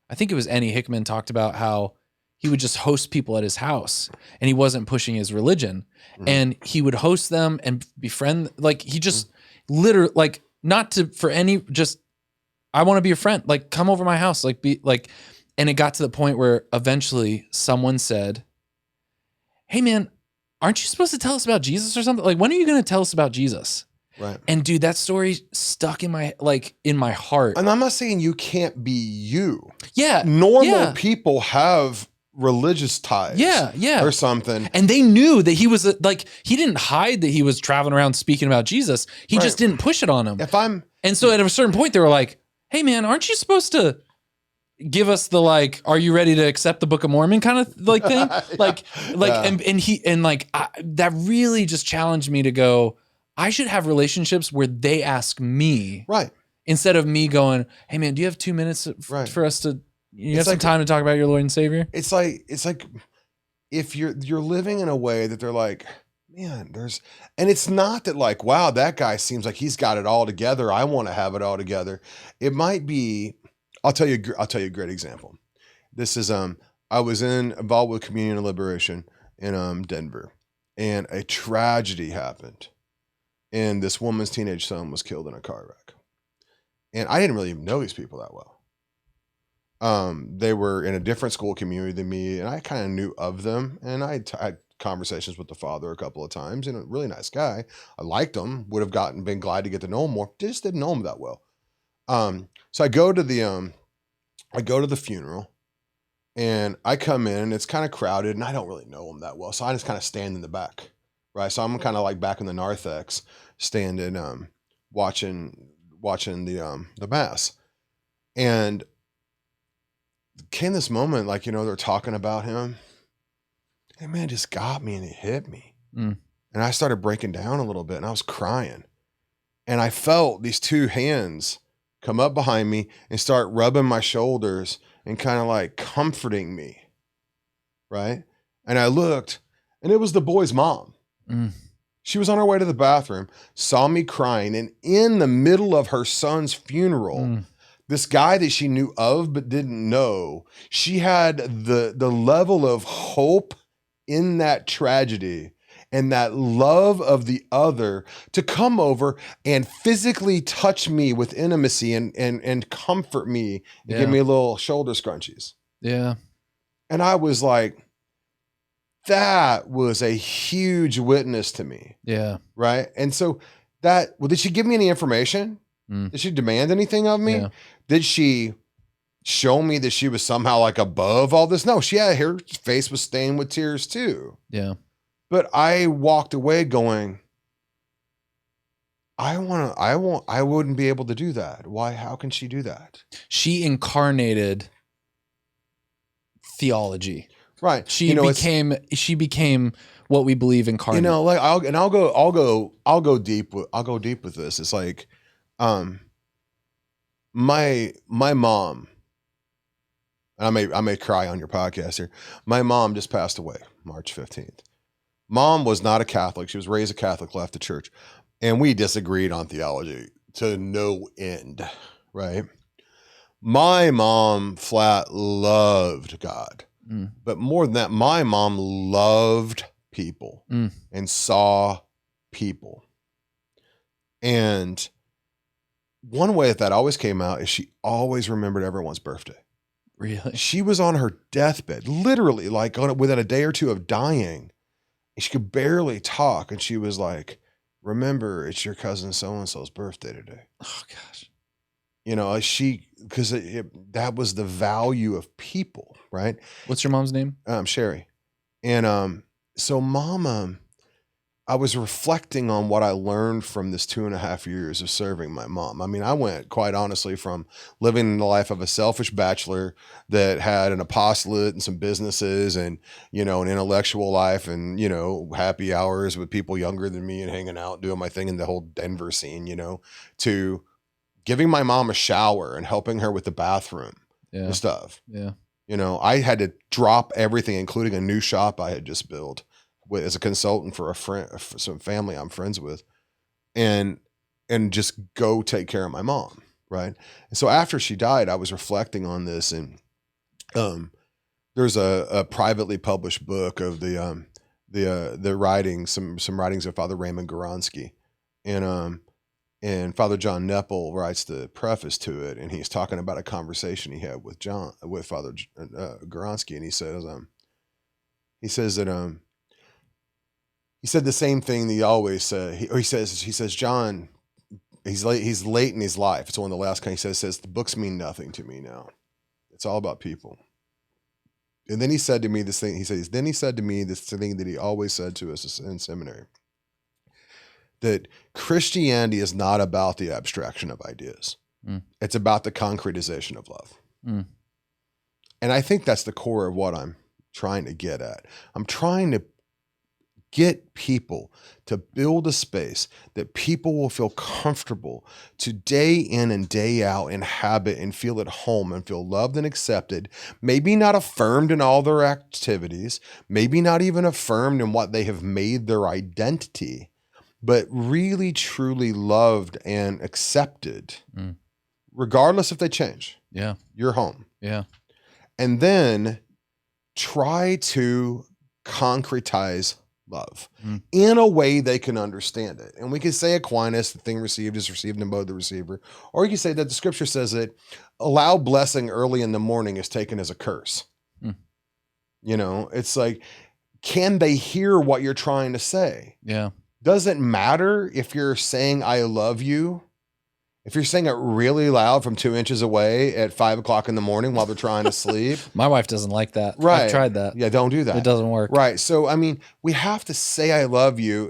I think it was Annie Hickman talked about how he would just host people at his house and he wasn't pushing his religion and he would host them and befriend. Like he just literally like not to, for any, just, I want to be a friend. Like, come over my house. Like, be like, and it got to the point where eventually someone said, hey man, aren't you supposed to tell us about Jesus or something? Like, when are you going to tell us about Jesus? Right. And dude, that story stuck in my heart. And I'm not saying you can't be you. Yeah. Normal people have religious ties. Yeah. Or something. And they knew that he was he didn't hide that he was traveling around speaking about Jesus. He just didn't push it on him. And so at a certain point they were like, hey man, aren't you supposed to give us the are you ready to accept the Book of Mormon kind of thing? That really just challenged me to go, I should have relationships where they ask me. Right. Instead of me going, hey man, do you have 2 minutes for us to, you have some time to talk about your Lord and Savior? It's like if you're living in a way that they're like, man, and it's not that wow, that guy seems like he's got it all together. I want to have it all together. It might be, I'll tell you a great example. This is, I was involved with Communion and Liberation in Denver, and a tragedy happened. And this woman's teenage son was killed in a car wreck. And I didn't really even know these people that well. They were in a different school community than me, and I kind of knew of them. And I had conversations with the father a couple of times, and a really nice guy. I liked him, would have been glad to get to know him more. Just didn't know him that well. So I go to the funeral, and I come in, and it's kind of crowded, and I don't really know him that well. So I just kind of stand in the back, right? So I'm kind of back in the narthex, standing, watching the mass. And came this moment, they're talking about him. And man, it just got me and it hit me. And I started breaking down a little bit, and I was crying. And I felt these two hands come up behind me and start rubbing my shoulders and kind of comforting me. Right. And I looked, and it was the boy's mom. She was on her way to the bathroom, saw me crying, and in the middle of her son's funeral, this guy that she knew of but didn't know, she had the level of hope in that tragedy and that love of the other to come over and physically touch me with intimacy and comfort me and give me a little shoulder scrunchies. Yeah. And I was like, that was a huge witness to me. Yeah. Right. And so did she give me any information? Did she demand anything of me? Yeah. Did she show me that she was somehow above all this? No, her face was stained with tears too. Yeah. But I walked away going, I wouldn't be able to do that. Why? How can she do that? She incarnated theology. Right. She became what we believe incarnate. I'll go deep with this. It's my mom, and I may cry on your podcast here. My mom just passed away March 15th. Mom was not a Catholic. She was raised a Catholic, left the church, and we disagreed on theology to no end, right? My mom flat loved God, but more than that, my mom loved people and saw people. And one way that always came out is she always remembered everyone's birthday. Really? She was on her deathbed, literally within a day or two of dying. She could barely talk. And she was like, remember, it's your cousin so-and-so's birthday today. Oh gosh. Because that was the value of people, right? What's your mom's name? Sherry. And so Mama, I was reflecting on what I learned from this 2.5 years of serving my mom. I mean, I went quite honestly from living the life of a selfish bachelor that had an apostolate and some businesses and, an intellectual life and, happy hours with people younger than me and hanging out, doing my thing in the whole Denver scene, to giving my mom a shower and helping her with the bathroom and stuff. Yeah. I had to drop everything, including a new shop I had just built as a consultant for some family I'm friends with, and just go take care of my mom. Right. And so after she died, I was reflecting on this, and there's a privately published book of the writings, some writings of Father Raymond Goronsky, and Father John Nepple writes the preface to it, and he's talking about a conversation he had with Father Goronsky, and he says that he said the same thing that he always said. He says, John, he's late in his life. It's one of the last kind he says, the books mean nothing to me now. It's all about people. And then he said to me this thing, then he said to me this thing that he always said to us in seminary, that Christianity is not about the abstraction of ideas. It's about the concretization of love. And I think that's the core of what I'm trying to get at. I'm trying to get people to build a space that people will feel comfortable to day in and day out inhabit and feel at home and feel loved and accepted, maybe not affirmed in all their activities, maybe not even affirmed in what they have made their identity, but really truly loved and accepted, regardless if they change. Yeah. You're home. Yeah. And then try to concretize love in a way they can understand it. And we can say Aquinas, the thing received is received in both the receiver. Or you can say that the scripture says that allow blessing early in the morning is taken as a curse. You know, it's like, can they hear what you're trying to say? Yeah. Does it matter if you're saying, I love you? If you're saying it really loud from 2 inches away at 5 o'clock in the morning while they're trying to sleep. My wife doesn't like that. Right. I've tried that. Yeah, don't do that. It doesn't work. Right. So, I mean, we have to say I love you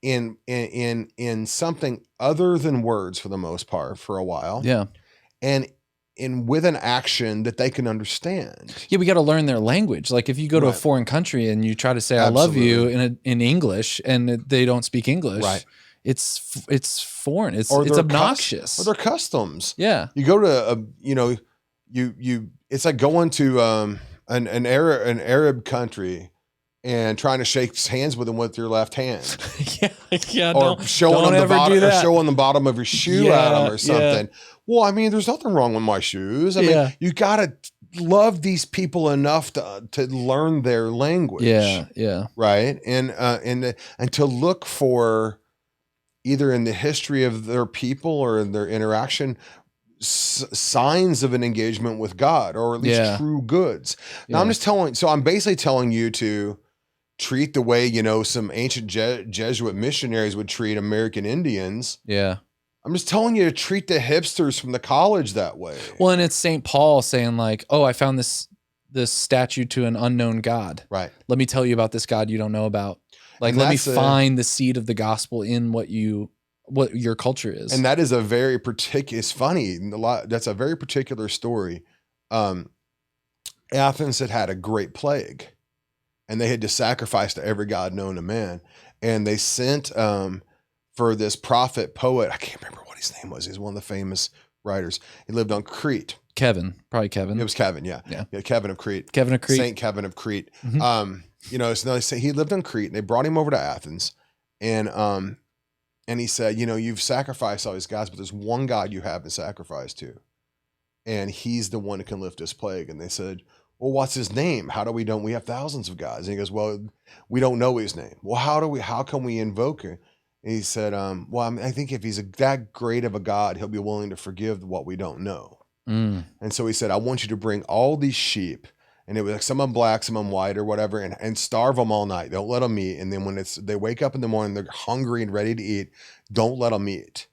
in something other than words for the most part for a while. Yeah. And with an action that they can understand. Yeah, we got to learn their language. Like if you go to a foreign country and you try to say I love you in English and they don't speak English. Right. It's foreign. It's obnoxious. Or their customs. Yeah. You go to it's like going to an Arab country and trying to shake hands with them with your left hand. Yeah. Or showing the bottom of your shoe at them or something. Yeah. Well, I mean, there's nothing wrong with my shoes. I mean, you gotta love these people enough to learn their language. Yeah. Yeah. Right. And to look for, either in the history of their people or in their interaction, signs of an engagement with God, or at least true goods. Now I'm basically telling you to treat the way, some ancient Jesuit missionaries would treat American Indians. Yeah. I'm just telling you to treat the hipsters from the college that way. Well, and it's St. Paul saying like, oh, I found this statue to an unknown God. Right. Let me tell you about this God you don't know about. Like, let me find the seed of the gospel in what your culture is. And that is a very particular, it's funny. That's a very particular story. Athens had a great plague and they had to sacrifice to every God known to man. And they sent, for this prophet poet, I can't remember what his name was. He's one of the famous writers. He lived on Crete. Probably Kevin. It was Kevin. Yeah. Kevin of Crete. Saint Kevin of Crete. So they say he lived on Crete and they brought him over to Athens and he said, you've sacrificed all these gods, but there's one God you haven't sacrificed to. And he's the one who can lift this plague. And they said, well, what's his name? We have thousands of gods. And he goes, well, we don't know his name. Well, how can we invoke him? And he said, I think if he's that great of a God, he'll be willing to forgive what we don't know. And so he said, I want you to bring all these sheep. And it was like some of them black, some of them white or whatever, and starve them all night. Don't let them eat. And then when they wake up in the morning, they're hungry and ready to eat. Don't let them eat.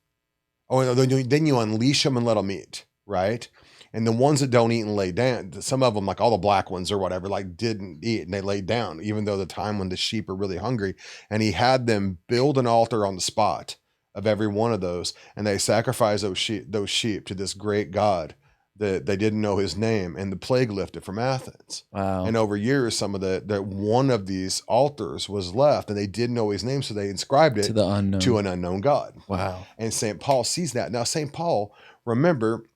Oh, then you unleash them and let them eat, right? And the ones that don't eat and lay down, some of them, like all the black ones or whatever, like didn't eat and they laid down, even though the time when the sheep are really hungry. And he had them build an altar on the spot of every one of those, and they sacrificed those sheep to this great God that they didn't know his name, and the plague lifted from Athens. Wow. And over years, some of the one of these altars was left, and they didn't know his name, so they inscribed it to an unknown God. Wow. And St. Paul sees that. Now, St. Paul, remember,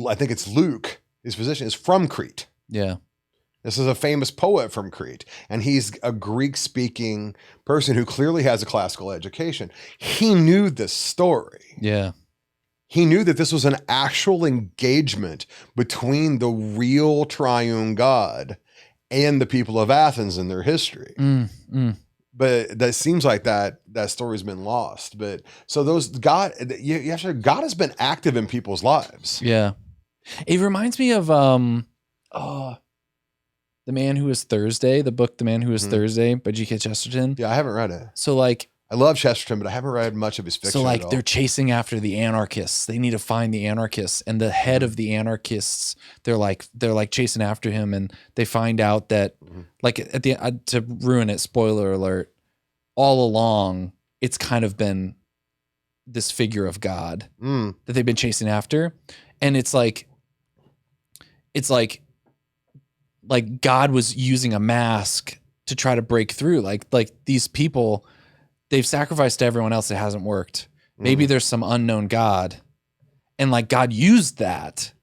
I think it's Luke, his physician, is from Crete. Yeah. This is a famous poet from Crete, and he's a Greek-speaking person who clearly has a classical education. He knew this story. Yeah. He knew that this was an actual engagement between the real triune God and the people of Athens in their history. But that seems like that story's been lost. But so God has been active in people's lives. Yeah. It reminds me of, The Man Who Was Thursday, the book The Man Who Was Thursday by G.K. Chesterton. Yeah, I haven't read it. So like, I love Chesterton, but I haven't read much of his fiction. so like at all. they're chasing after the anarchists. They need to find the anarchists, and the head of the anarchists, they're like chasing after him, and they find out that like at the to ruin it, spoiler alert, all along it's kind of been this figure of God that they've been chasing after, and it's like God was using a mask to try to break through. Like these people, they've sacrificed to everyone else. It hasn't worked. Maybe there's some unknown God, and like God used that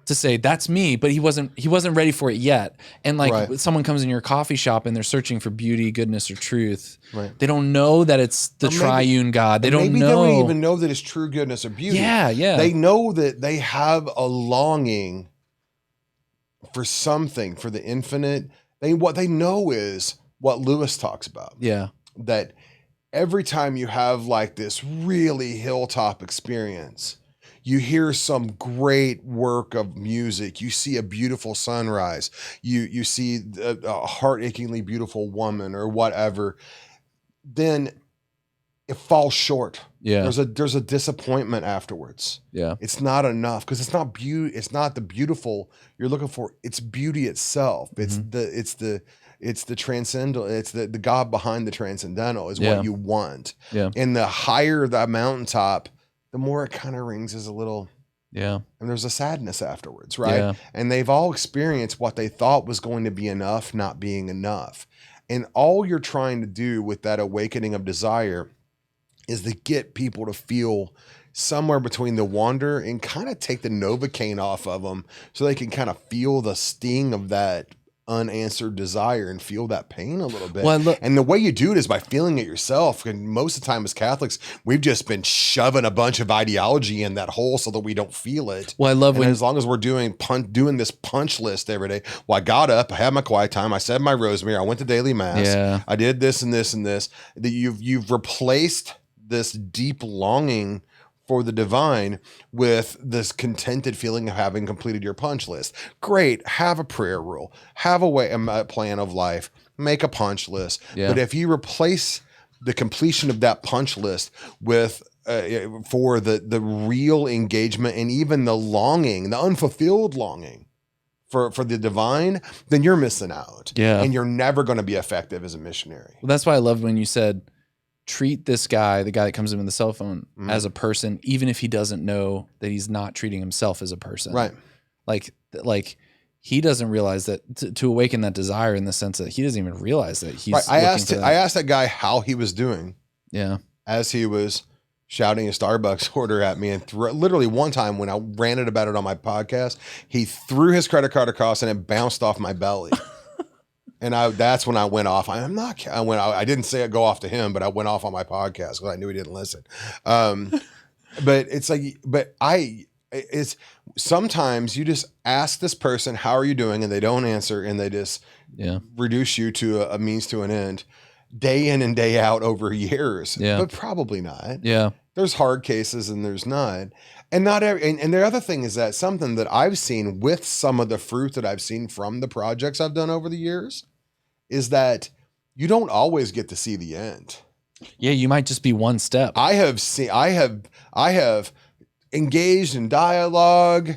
to say that's me, but he wasn't ready for it yet. And like someone comes in your coffee shop and they're searching for beauty, goodness, or truth. Right. They don't know that it's the triune God. They don't know. Maybe they don't even know that it's true goodness or beauty. Yeah. They know that they have a longing for something, for the infinite. What they know is what Lewis talks about. Yeah. That every time you have like this really hilltop experience, you hear some great work of music, you see a beautiful sunrise, you see a heart-achingly beautiful woman or whatever, then it falls short. Yeah. There's a disappointment afterwards. Yeah. It's not enough because it's not the beautiful you're looking for. It's beauty itself. It's the transcendental. It's the God behind the transcendental is what you want. Yeah. And the higher the mountaintop, the more it kind of rings as a little. Yeah. And there's a sadness afterwards, right? Yeah. And they've all experienced what they thought was going to be enough, not being enough. And all you're trying to do with that awakening of desire is to get people to feel somewhere between the wonder and kind of take the Novocaine off of them so they can kind of feel the sting of that unanswered desire and feel that pain a little bit. And the way you do it is by feeling it yourself. And most of the time as Catholics, we've just been shoving a bunch of ideology in that hole so that we don't feel it. Well, I love when as long as we're doing this punch list every day. Well, I got up, I had my quiet time, I said my rosemary, I went to daily mass, I did this and this and this. That you've replaced this deep longing for the divine with this contented feeling of having completed your punch list. Great. Have a prayer rule, have a plan of life, make a punch list. Yeah. But if you replace the completion of that punch list with for the real engagement and even the longing, the unfulfilled longing for the divine, then you're missing out. Yeah. And you're never going to be effective as a missionary. Well, that's why I loved when you said, treat this guy, the guy that comes in with the cell phone, as a person, even if he doesn't know that he's not treating himself as a person. Right. Like he doesn't realize that to awaken that desire in the sense that he doesn't even realize that he's. Right. I asked that guy how he was doing. Yeah. As he was shouting a Starbucks order at me, and literally one time when I ranted about it on my podcast, he threw his credit card across and it bounced off my belly. And that's when I went off. I didn't say it go off to him, but I went off on my podcast because I knew he didn't listen. But it's like, it's sometimes you just ask this person, how are you doing? And they don't answer, and they just reduce you to a means to an end, day in and day out over years. Yeah. But probably not. Yeah. There's hard cases and there's not. And not every, and the other thing is that something that I've seen with some of the fruit that I've seen from the projects I've done over the years is that you don't always get to see the end. Yeah, you might just be one step. I have engaged in dialogue,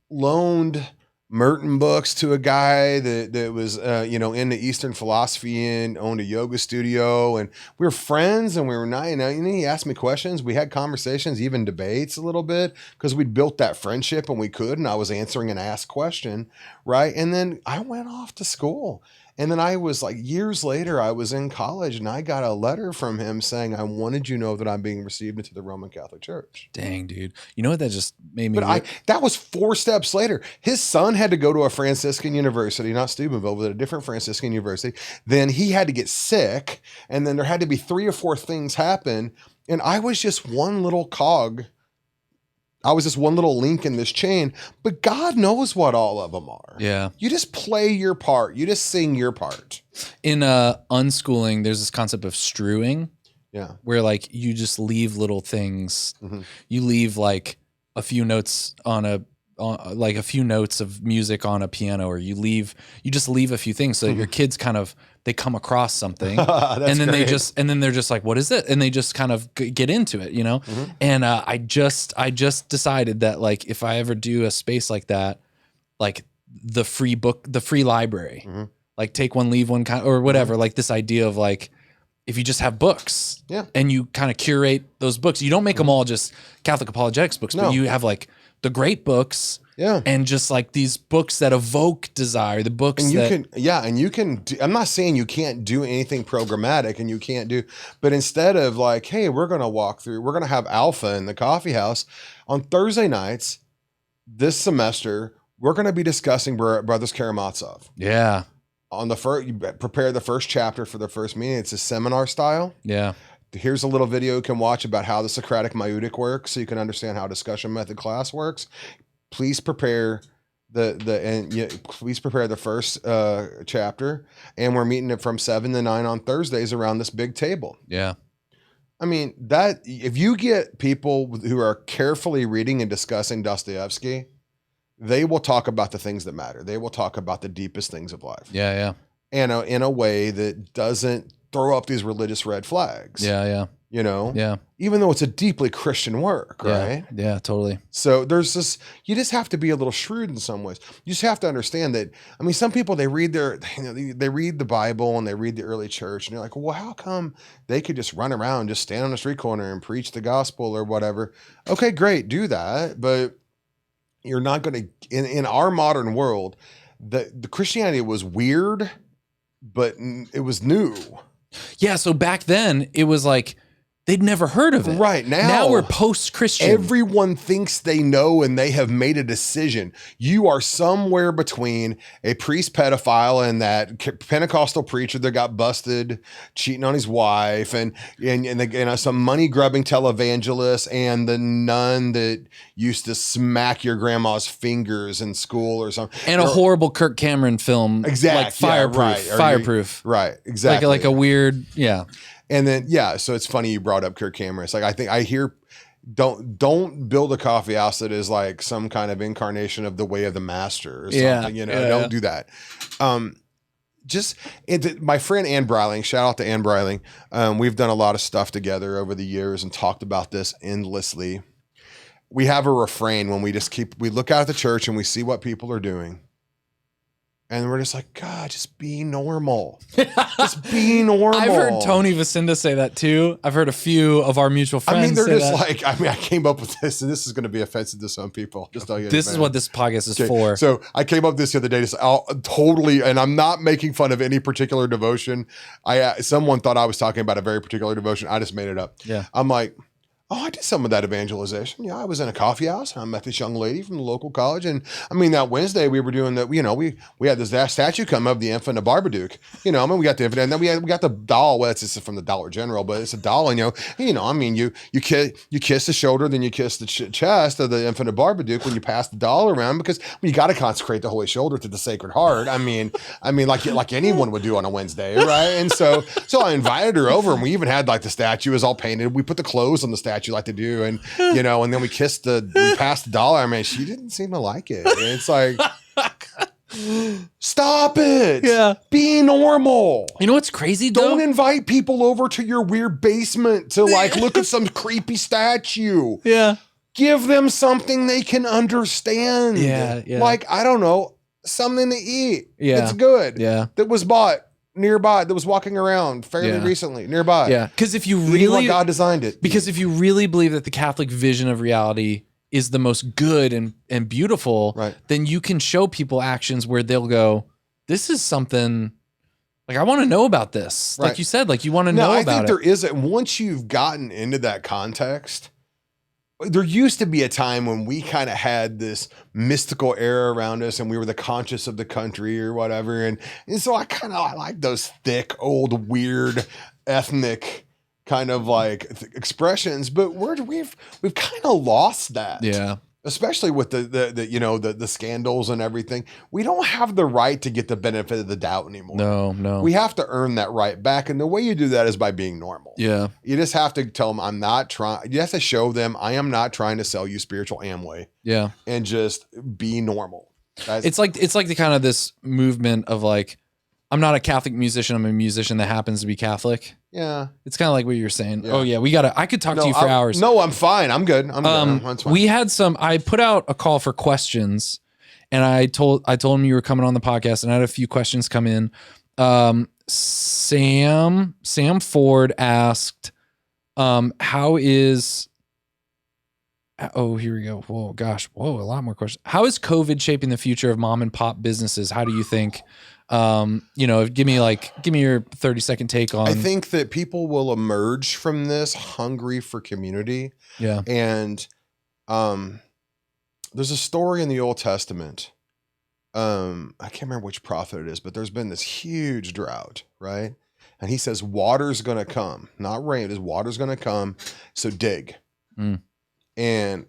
loaned Merton books to a guy that was into Eastern philosophy and owned a yoga studio, and we were friends and we were not, he asked me questions, we had conversations, even debates a little bit, because we'd built that friendship and we could, and I was answering an asked question, right? And then I went off to school. And then I was like, years later, I was in college and I got a letter from him saying, I wanted you to know that I'm being received into the Roman Catholic Church. Dang, dude. You know what that just made me... But that was 4 steps later. His son had to go to a Franciscan university, not Steubenville, but a different Franciscan university. Then he had to get sick. And then there had to be 3 or 4 things happen. And I was just one little cog. I was just one little link in this chain, but God knows what all of them are. Yeah. You just play your part. You just sing your part. In unschooling, there's this concept of strewing. Yeah. Where like you just leave little things. Mm-hmm. You leave like a few notes on a like a few notes of music on a piano, or you just leave a few things so that your kids kind of, they come across something and then they're just like, what is it? And they just kind of get into it, you know? Mm-hmm. And I just decided that like, if I ever do a space like that, like the free library, Mm-hmm. like take one, leave one, kind or whatever, like this idea of like, if you just have books and you kind of curate those books, you don't make them all just Catholic apologetics books, but you have like the great books and just like these books that evoke desire, the books and you that can I'm not saying you can't do anything programmatic and you can't do, but instead of like, hey, we're going to have Alpha in the coffee house on Thursday nights this semester, we're going to be discussing Brothers Karamazov. Yeah. On the first, you prepare the first chapter for the first meeting. It's a seminar style. Yeah. Here's a little video you can watch about how the Socratic Maieutic works, so you can understand how discussion method class works. Please prepare please prepare the first chapter, and we're meeting it from 7 to 9 on Thursdays around this big table. Yeah. I mean, that if you get people who are carefully reading and discussing Dostoevsky, they will talk about the things that matter. They will talk about the deepest things of life. Yeah, yeah. And in a way that doesn't throw up these religious red flags. Yeah, yeah. You know? Yeah. Even though it's a deeply Christian work, right? Yeah, totally. So there's this, you just have to be a little shrewd in some ways. You just have to understand that, I mean, some people, they read they read the Bible and they read the early church and you're like, well, how come they could just run around, just stand on a street corner and preach the gospel or whatever? Okay, great, do that. But you're not going to, in our modern world, the Christianity was weird, but it was new. Yeah. So back then it was like, they'd never heard of it. Right. Now we're post-Christian. Everyone thinks they know and they have made a decision. You are somewhere between a priest pedophile and that Pentecostal preacher that got busted cheating on his wife and some money-grubbing televangelist and the nun that used to smack your grandma's fingers in school or something. And a horrible Kirk Cameron film. Exactly. Like Fireproof. Yeah, right. Fireproof. Right. Exactly. Like a weird, yeah. And then, so it's funny you brought up Kirk Cameron. It's like, I hear, don't build a coffee house that is like some kind of incarnation of the way of the master or something, don't do that. My friend Ann Breiling, shout out to Ann Breiling. We've done a lot of stuff together over the years and talked about this endlessly. We have a refrain when we look out at the church and we see what people are doing. And we're just like, God, just be normal. Just be normal. I've heard Tony Vicinda say that too. I've heard a few of our mutual friends. I mean, they're just that. I came up with this, and this is going to be offensive to some people. Just tell you. This is what this podcast is for. So I came up with this the other day. Totally, and I'm not making fun of any particular devotion. Someone thought I was talking about a very particular devotion. I just made it up. Yeah. I'm like, I did some of that evangelization. Yeah, I was in a coffee house and I met this young lady from the local college. And I mean, that Wednesday we were doing that, we had this statue come of the infant of Barbaduke. We got the infant, and then we got the doll. Well, it's from the Dollar General, but it's a doll. And I mean, you kiss the shoulder, then you kiss the chest of the infant of Barbaduke when you pass the doll around, because you got to consecrate the Holy Shoulder to the Sacred Heart. I mean, like anyone would do on a Wednesday, right? And so I invited her over, and we even had like the statue is all painted. We put the clothes on the statue like to do, and and then we passed the dollar. I mean, she didn't seem to like it. And it's like, stop it. Yeah. Be normal. You know what's crazy though? Don't invite people over to your weird basement to like look at some creepy statue. Yeah. Give them something they can understand. Yeah. Like, I don't know, something to eat. Yeah. It's good. Yeah. That was bought nearby, that was walking around fairly recently nearby. Yeah. Because if you really really, God designed it. Because if you really believe that the Catholic vision of reality is the most good and beautiful, right, then you can show people actions where they'll go, this is something like, I want to know about this. Right. Like you said, like you want to know about it. I think there is once you've gotten into that context, there used to be a time when we kind of had this mystical air around us and we were the conscious of the country or whatever. And so I like those thick, old, weird, ethnic kind of like expressions, but we've kind of lost that. Yeah. especially with the scandals and everything. We don't have the right to get the benefit of the doubt anymore. No. We have to earn that right back. And the way you do that is by being normal. Yeah. You just have to tell them, I'm not trying. You have to show them, I am not trying to sell you spiritual Amway. Yeah. And just be normal. It's like the kind of this movement of like, I'm not a Catholic musician. I'm a musician that happens to be Catholic. Yeah. It's kind of like what you're saying. Yeah. Oh yeah, I could talk to you for hours. No, I'm fine. I'm good. I'm good. That's fine. We had I put out a call for questions, and I told him you were coming on the podcast, and I had a few questions come in. Sam Ford asked, how is, oh, here we go. Whoa, gosh. Whoa, a lot more questions. How is COVID shaping the future of mom and pop businesses? How do you think, give me your 30-second take on. I think that people will emerge from this hungry for community. Yeah. And there's a story in the Old Testament. I can't remember which prophet it is, but there's been this huge drought, right? And he says, water's going to come, not rain. It is water's going to come. So dig. And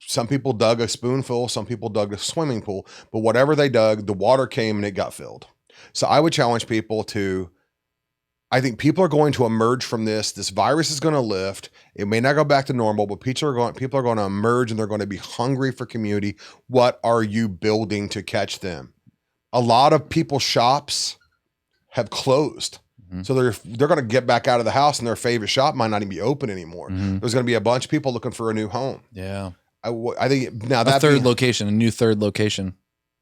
some people dug a spoonful, some people dug a swimming pool, but whatever they dug, the water came and it got filled. So I would challenge people I think people are going to emerge from this. This virus is going to lift. It may not go back to normal, but people are going to emerge and they're going to be hungry for community. What are you building to catch them? A lot of people's shops have closed. So they're going to get back out of the house and their favorite shop might not even be open anymore. There's going to be a bunch of people looking for a new home. Yeah. I think now that a third location.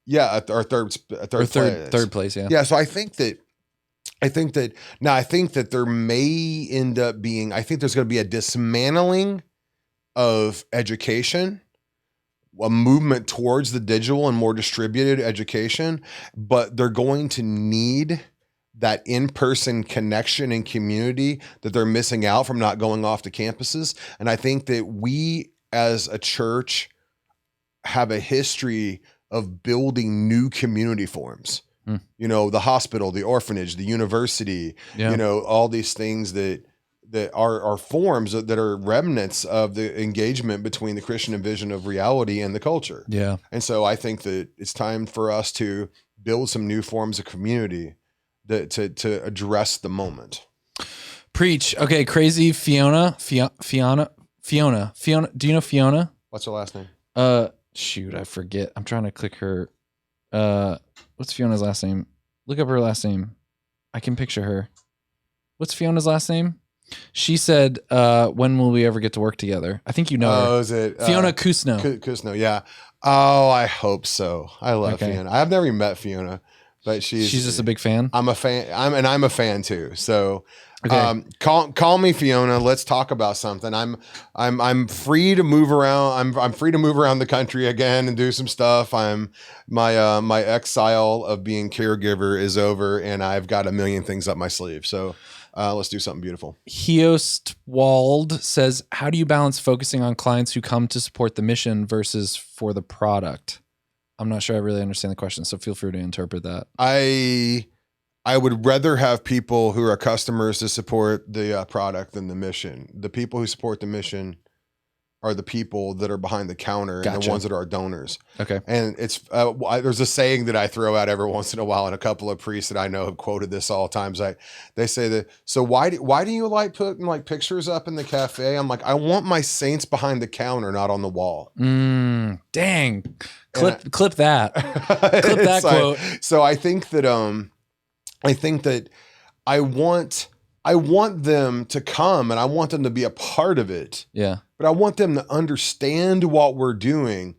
Yeah. Our third place. Yeah. Yeah. So I think that there may end up being, I think there's going to be a dismantling of education, a movement towards the digital and more distributed education, but they're going to need that in-person connection and community that they're missing out from not going off to campuses. And I think that we as a church have a history of building new community forms. The hospital, the orphanage, the university, all these things that are forms that are remnants of the engagement between the Christian vision of reality and the culture. Yeah. And so I think that it's time for us to build some new forms of community to address the moment. Preach. Okay. Crazy Fiona. Do you know Fiona? What's her last name? Shoot, I forget. I'm trying to click her. What's Fiona's last name? Look up her last name. I can picture her. What's Fiona's last name? She said, when will we ever get to work together? I think you know her. Oh, is it? Fiona Kusno. Kusno, yeah. Oh, I hope so. I love Fiona. I've never even met Fiona, but she's just a big fan. I'm a fan. I'm a fan too. So okay. Call me Fiona. Let's talk about something. I'm free to move around. I'm free to move around the country again and do some stuff. My exile of being caregiver is over and I've got a million things up my sleeve. So let's do something beautiful. Heostwald says, how do you balance focusing on clients who come to support the mission versus for the product? I'm not sure I really understand the question, so feel free to interpret that. I would rather have people who are customers to support the product than the mission. The people who support the mission are the people that are behind the counter and the ones that are donors. Okay. And it's there's a saying that I throw out every once in a while, and a couple of priests that I know have quoted this all times. They say that, so why do you like putting like pictures up in the cafe? I'm like, I want my saints behind the counter, not on the wall. Dang. Clip that. Clip that quote. So I think that I want them to come and I want them to be a part of it. Yeah. But I want them to understand what we're doing.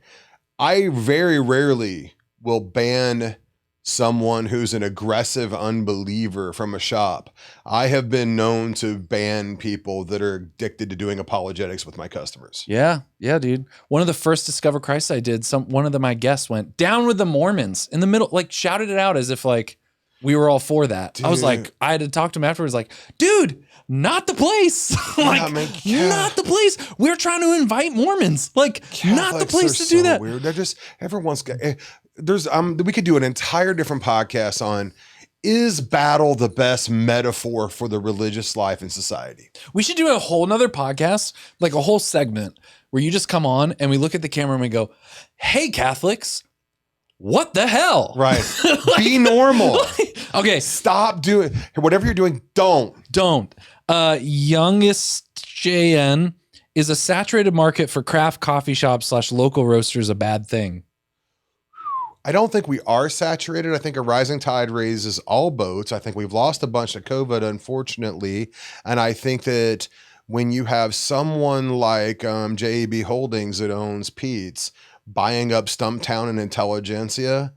I very rarely will ban someone who's an aggressive unbeliever from a shop. I have been known to ban people that are addicted to doing apologetics with my customers. Yeah. Yeah, dude. One of the first Discover Christ I did, one of my guests went down with the Mormons in the middle, like shouted it out as if like we were all for that. Dude. I was like, I had to talk to him afterwards, like, dude, not the place. Like, not the place. We're trying to invite Mormons. Like, Catholics not the place to do that. Weird. They're just, everyone's got, we could do an entire different podcast on, is battle the best metaphor for the religious life in society? We should do a whole nother podcast, like a whole segment where you just come on and we look at the camera and we go, "Hey, Catholics, what the hell?" Right. Be normal. Okay. Stop doing whatever you're doing. Don't. Youngest JN, is a saturated market for craft coffee shops / local roasters a bad thing? I don't think we are saturated. I think a rising tide raises all boats. I think we've lost a bunch of COVID, unfortunately. And I think that when you have someone like JAB Holdings that owns Pete's buying up Stumptown and Intelligentsia,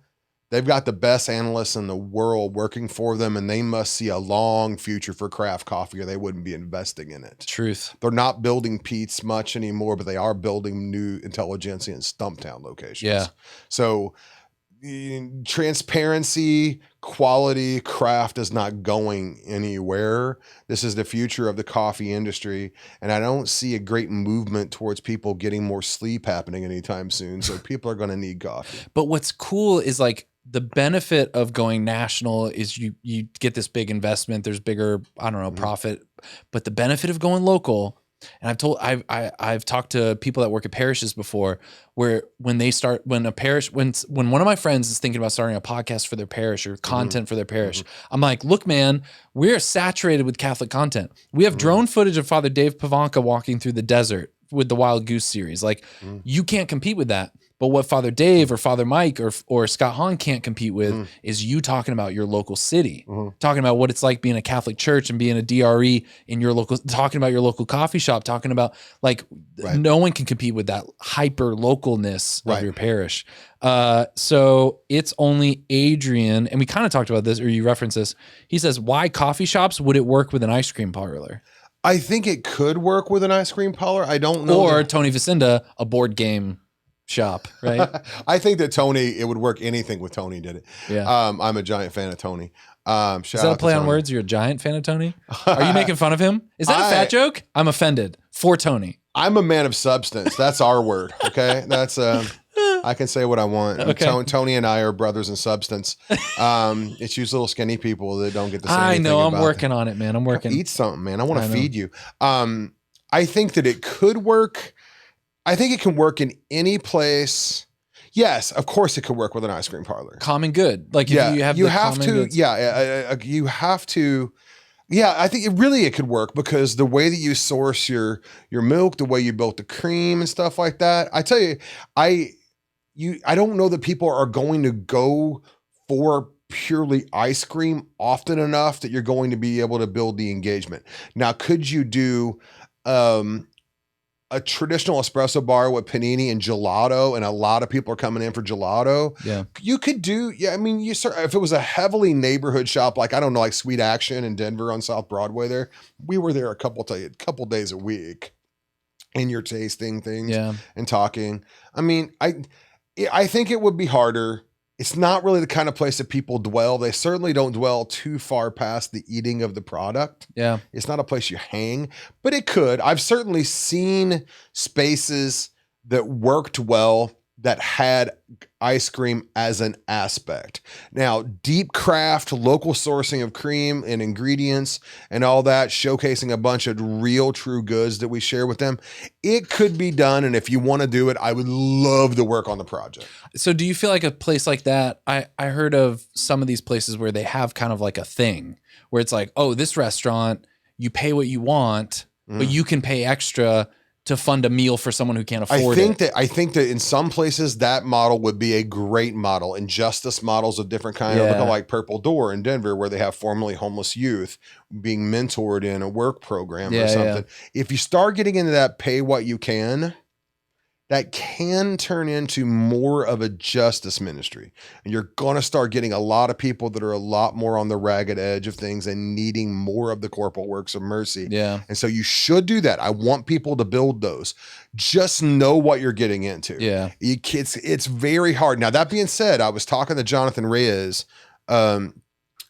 they've got the best analysts in the world working for them, and they must see a long future for craft coffee or they wouldn't be investing in it. Truth. They're not building Pete's much anymore, but they are building new Intelligentsia and Stumptown locations. Yeah. So transparency, quality, craft is not going anywhere. This is the future of the coffee industry. And I don't see a great movement towards people getting more sleep happening anytime soon. So people are going to need coffee. But what's cool is like the benefit of going national is you get this big investment. There's bigger, I don't know, profit, but the benefit of going local. And I've talked to people that work at parishes before, where when one of my friends is thinking about starting a podcast for their parish or content for their parish, I'm like, look, man, we're saturated with Catholic content. We have drone footage of Father Dave Pavanka walking through the desert with the Wild Goose series. Like you can't compete with that. But what Father Dave or Father Mike or Scott Hahn can't compete with is you talking about your local city, talking about what it's like being a Catholic church and being a DRE in your local, talking about your local coffee shop, talking about like no one can compete with that hyper localness of your parish. So it's only Adrian, and we kind of talked about this, or you referenced this. He says, why coffee shops? Would it work with an ice cream parlor? I think it could work with an ice cream parlor. I don't know. Or Tony Vicinda, a board game shop, right? I think that Tony, it would work anything with Tony did it. Yeah. I'm a giant fan of Tony. Is that a play on words? You're a giant fan of Tony? Are you making fun of him? Is that a fat joke? I'm offended for Tony. I'm a man of substance. That's our word. Okay. That's, I can say what I want. Okay. Tony and I are brothers in substance. It's you little skinny people that don't get to say anything. I know. I'm about working on it, man. I'm working. Eat something, man. I want to feed you. I think that it could work. I think it can work in any place. Yes, of course it could work with an ice cream parlor. Common good. Like if you have to. goods. You have to. Yeah, I think it could work because the way that you source your milk, the way you built the cream and stuff like that. I tell you, I don't know that people are going to go for purely ice cream often enough that you're going to be able to build the engagement. Now, could you do a traditional espresso bar with panini and gelato, and a lot of people are coming in for gelato? Yeah. You could do, I mean, if it was a heavily neighborhood shop, like, I don't know, like Sweet Action in Denver on South Broadway there, we were there a couple days a week, and you're tasting things and talking. I mean, I think it would be harder. It's not really the kind of place that people dwell. They certainly don't dwell too far past the eating of the product. Yeah. It's not a place you hang, but it could. I've certainly seen spaces that worked well that had ice cream as an aspect. Now, deep craft, local sourcing of cream and ingredients and all that, showcasing a bunch of real true goods that we share with them, it could be done. And if you want to do it, I would love to work on the project. So do you feel like a place like that? I heard of some of these places where they have kind of like a thing where it's like, oh, this restaurant, you pay what you want, but you can pay extra to fund a meal for someone who can't afford it. I think that in some places that model would be a great model. Injustice models of different kinds, like Purple Door in Denver, where they have formerly homeless youth being mentored in a work program or something. If you start getting into that pay what you can, that can turn into more of a justice ministry. And you're going to start getting a lot of people that are a lot more on the ragged edge of things and needing more of the corporal works of mercy. Yeah. And so you should do that. I want people to build those. Just know what you're getting into. Yeah. It's very hard. Now, that being said, I was talking to Jonathan Reyes,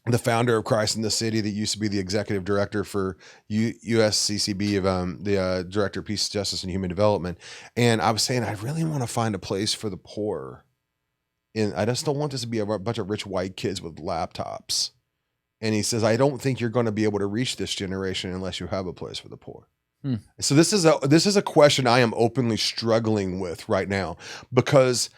the founder of Christ in the City, that used to be the executive director for USCCB, of the Director of Peace, Justice, and Human Development. And I was saying, I really want to find a place for the poor. And I just don't want this to be a bunch of rich white kids with laptops. And he says, I don't think you're going to be able to reach this generation unless you have a place for the poor. So this is a question I am openly struggling with right now, because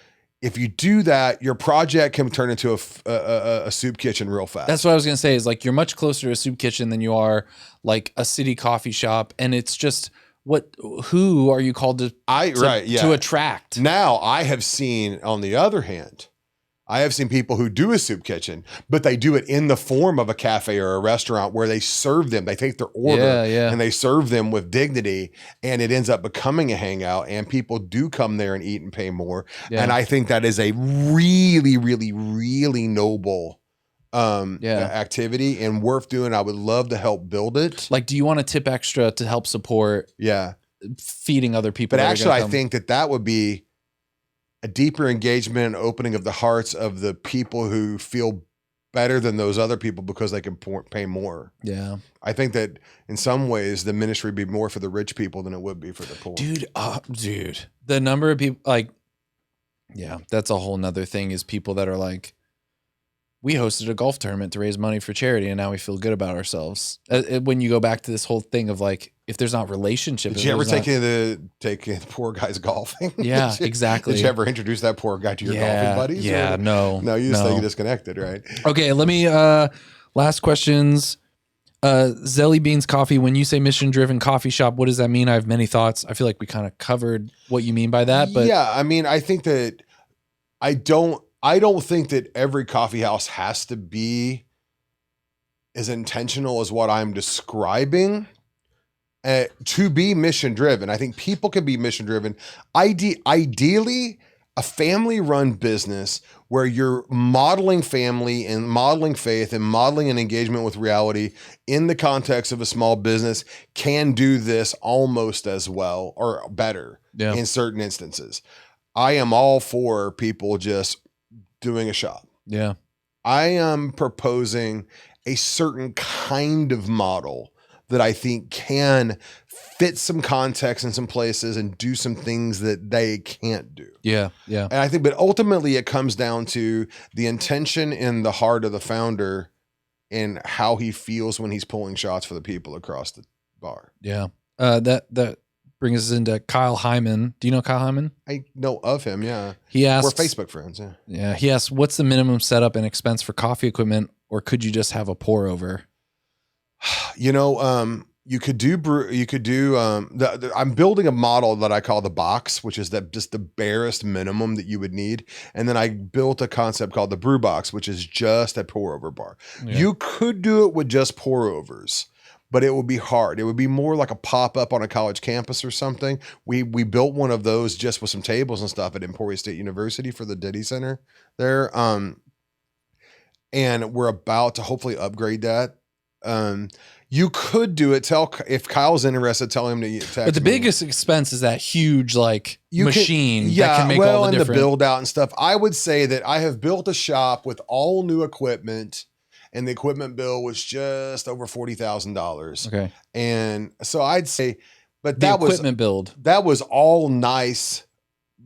if you do that, your project can turn into a soup kitchen real fast. That's what I was gonna say. Is like you're much closer to a soup kitchen than you are like a city coffee shop, and it's just who are you called to attract? Now I have seen, on the other hand, I have seen people who do a soup kitchen, but they do it in the form of a cafe or a restaurant where they serve them. They take their order and they serve them with dignity, and it ends up becoming a hangout, and people do come there and eat and pay more. Yeah. And I think that is a really, really, really noble activity and worth doing. I would love to help build it. Like, do you want to tip extra to help support feeding other people? But actually, I think that would be a deeper engagement and opening of the hearts of the people who feel better than those other people because they can pay more. Yeah. I think that in some ways the ministry would be more for the rich people than it would be for the poor. Dude, the number of people that's a whole nother thing, is people that are like, we hosted a golf tournament to raise money for charity, and now we feel good about ourselves. When you go back to this whole thing of like, if there's not relationship. Did you ever take the poor guys golfing? Yeah, exactly. Did you ever introduce that poor guy to your golfing buddies? Yeah, no. No, you just stay disconnected, right? Okay, let me, last questions. Zelly Beans Coffee, when you say mission-driven coffee shop, what does that mean? I have many thoughts. I feel like we kind of covered what you mean by that. But yeah, I mean, I think that I don't think that every coffee house has to be as intentional as what I'm describing to be mission driven. I think people can be mission driven. Ideally, a family run business where you're modeling family and modeling faith and modeling an engagement with reality in the context of a small business can do this almost as well or better in certain instances. I am all for people just doing a shop. Yeah. I am proposing a certain kind of model that I think can fit some context in some places and do some things that they can't do. Yeah. Yeah. And I think, but ultimately it comes down to the intention in the heart of the founder and how he feels when he's pulling shots for the people across the bar. Yeah. That brings us into Kyle Hyman. Do you know Kyle Hyman? I know of him. Yeah. He asks, we're Facebook friends. Yeah. Yeah. He asks, what's the minimum setup and expense for coffee equipment, or could you just have a pour over? You know, you could do, I'm building a model that I call the box, which is just the barest minimum that you would need. And then I built a concept called the brew box, which is just a pour over bar. Yeah. You could do it with just pour overs, but it would be hard. It would be more like a pop-up on a college campus or something. We built one of those just with some tables and stuff at Emporia State University for the Diddy Center there. And we're about to hopefully upgrade that. You could do it. If Kyle's interested, tell him to text But the biggest expense is that huge machine that can make all the difference. The build out and stuff. I would say that I have built a shop with all new equipment, and the equipment bill was just over $40,000. Okay. And so I'd say, but that was all nice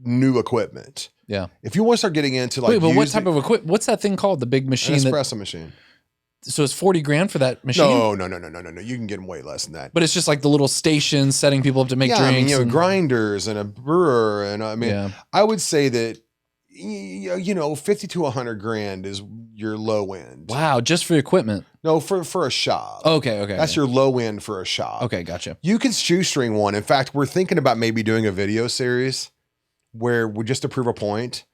new equipment. Yeah. If you want to start getting into what type of equipment? What's that thing called? The big machine? An espresso machine. So it's $40,000 for that machine? No. You can get way less than that. But it's just like the little stations setting people up to make drinks. I mean, you know, grinders and a brewer, and I mean, I would say that 50 to 100 grand is your low end. Wow, just for equipment? No, for a shop. Okay. That's your low end for a shop. Okay, gotcha. You can shoestring one. In fact, we're thinking about maybe doing a video series where we just to prove a point,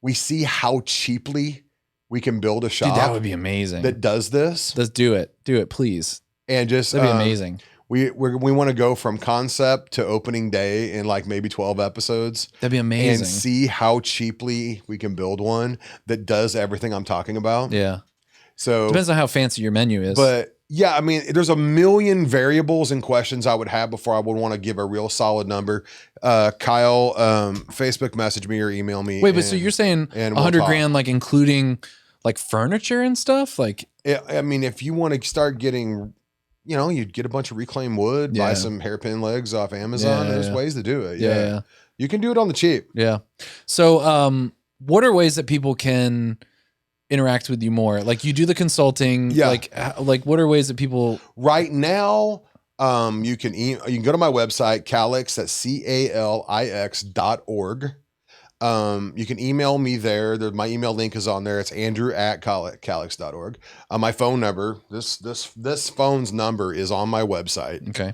we see how cheaply we can build a shop. Dude, that would be amazing. That does this. Let's do it. Do it, please. And just that'd be amazing. We want to go from concept to opening day in like maybe 12 episodes. That'd be amazing. And see how cheaply we can build one that does everything I'm talking about. Yeah. So depends on how fancy your menu is. But yeah, I mean, there's a million variables and questions I would have before I would want to give a real solid number. Kyle, Facebook message me or email me. Wait, but so you're saying 100 grand, like including like furniture and stuff? Like, I mean, if you want to start getting, you'd get a bunch of reclaimed wood, buy some hairpin legs off Amazon. There's ways to do it. Yeah. You can do it on the cheap. Yeah. So, what are ways that people can interact with you more? Like, you do the consulting. Yeah. Like what are ways that people right now? You can go to my website, Calix, that's CALIX.org. You can email me there. My email link is on there. It's andrew@calix.org. My phone number, this phone's number is on my website. Okay.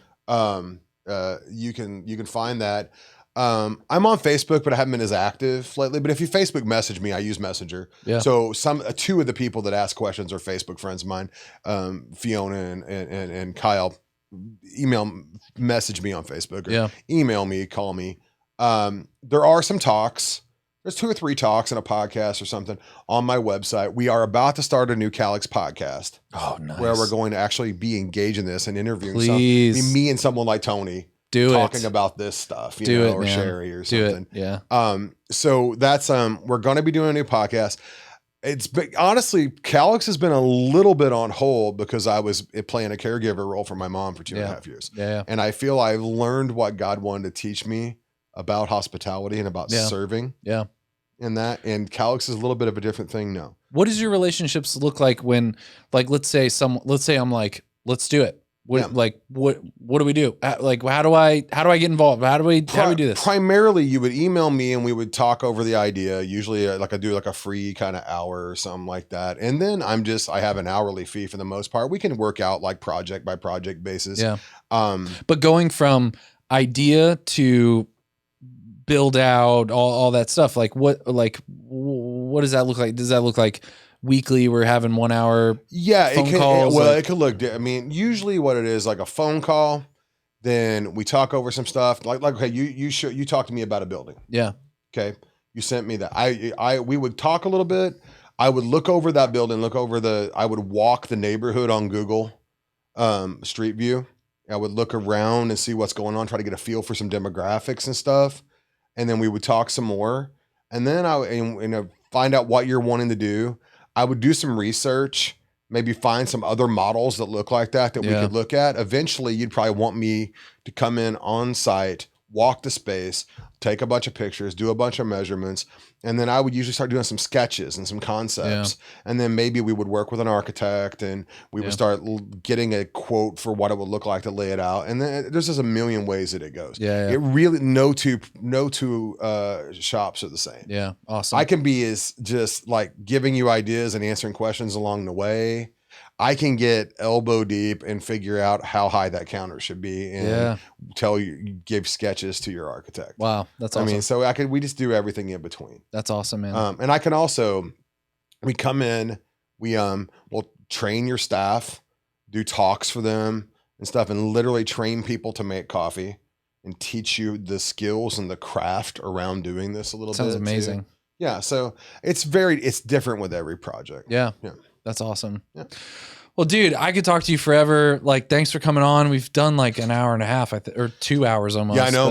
You can find that. I'm on Facebook, but I haven't been as active lately. But if you Facebook message me, I use Messenger. Yeah. So two of the people that ask questions are Facebook friends of mine, Fiona and Kyle. Message me on Facebook or email me, call me. There are some talks. There's 2 or 3 talks in a podcast or something on my website. We are about to start a new Calix podcast. Oh, nice. Where we're going to actually be engaged in this and interviewing me and someone like Tony talking about this stuff, or Sherry or something. Yeah. So that's we're going to be doing a new podcast. Honestly, Calix has been a little bit on hold because I was playing a caregiver role for my mom for 2.5 years. Yeah. And I feel I've learned what God wanted to teach me about hospitality and about serving. Yeah. And Calix is a little bit of a different thing now. What does your relationships look like when, like, let's say I'm like, let's do it. What do we do? Like, how do I get involved? How do we do this? Primarily, you would email me and we would talk over the idea. Usually I do like a free kind of hour or something like that. And then I have an hourly fee for the most part. We can work out like project by project basis. Yeah. But going from idea to build out all that stuff, what does that look like? Does that look like weekly we're having 1 hour phone calls? It could look, usually what it is, like a phone call, then we talk over some stuff like okay, you talked to me about a building. Yeah. Okay. You sent me that. We would talk a little bit. I would look over that building, I would walk the neighborhood on Google Street View. I would look around and see what's going on, try to get a feel for some demographics and stuff. And then we would talk some more. And then I find out what you're wanting to do. I would do some research, maybe find some other models that look like that we could look at. Eventually, you'd probably want me to come in on site, walk the space, take a bunch of pictures, do a bunch of measurements. And then I would usually start doing some sketches and some concepts. Yeah. And then maybe we would work with an architect and we would start getting a quote for what it would look like to lay it out. And then there's just a million ways that it goes. Yeah. It really, no two shops are the same. Yeah. Awesome. I can be as just like giving you ideas and answering questions along the way. I can get elbow deep and figure out how high that counter should be and give sketches to your architect. Wow. That's awesome. I mean, so we just do everything in between. That's awesome, man. And I can also, we come in, we'll train your staff, do talks for them and stuff, and literally train people to make coffee and teach you the skills and the craft around doing this a little bit. Sounds amazing. Too. Yeah. So it's different with every project. Yeah. That's awesome. Yeah. Well, dude, I could talk to you forever. Like, thanks for coming on. We've done like an hour and a half, or 2 hours almost. Yeah, I know.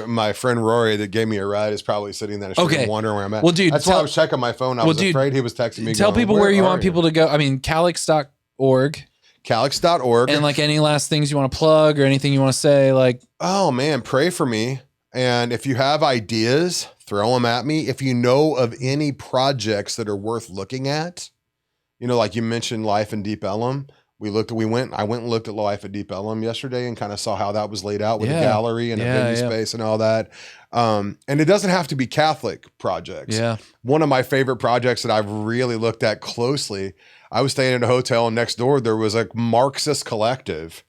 My friend Rory that gave me a ride is probably sitting there wondering where I'm at. Well, dude, that's why I was checking my phone. I was afraid he was texting me. Tell people where you want people to go. I mean, Calyx.org. Calyx.org. And like any last things you want to plug or anything you want to say, like, oh man, pray for me. And if you have ideas, throw them at me. If you know of any projects that are worth looking at, like you mentioned Life in Deep Ellum. I went and looked at Life at Deep Ellum yesterday and kind of saw how that was laid out with a gallery and a venue space and all that. And it doesn't have to be Catholic projects. Yeah. One of my favorite projects that I've really looked at closely, I was staying in a hotel and next door there was a Marxist collective.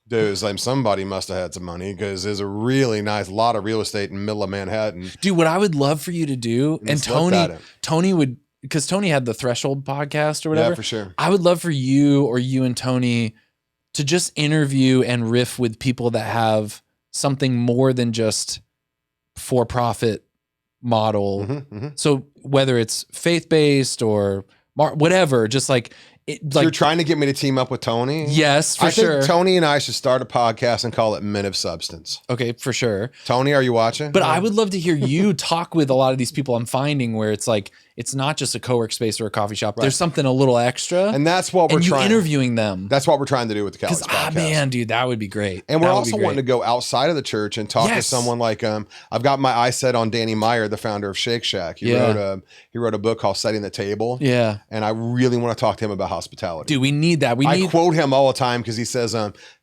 Dude, like somebody must have had some money because there's a really nice lot of real estate in the middle of Manhattan. Dude, what I would love for you to do, and Tony would, because Tony had the Threshold podcast or whatever. Yeah, for sure. I would love for you and Tony to just interview and riff with people that have something more than just for-profit model. Mm-hmm, mm-hmm. So whether it's faith-based or whatever, just like... So you're trying to get me to team up with Tony? Yes, for sure. I think Tony and I should start a podcast and call it Men of Substance. Okay, for sure. Tony, are you watching? But I would love to hear you talk with a lot of these people I'm finding where it's like, it's not just a co-work space or a coffee shop. There's something a little extra. And that's what we're trying. Interviewing them. That's what we're trying to do with the Calix podcast. Man, dude, that would be great. And we're also wanting to go outside of the church and talk to someone like, I've got my eye set on Danny Meyer, the founder of Shake Shack. He wrote a book called Setting the Table. Yeah. And I really want to talk to him about hospitality. Dude, we need that. I quote him all the time because he says,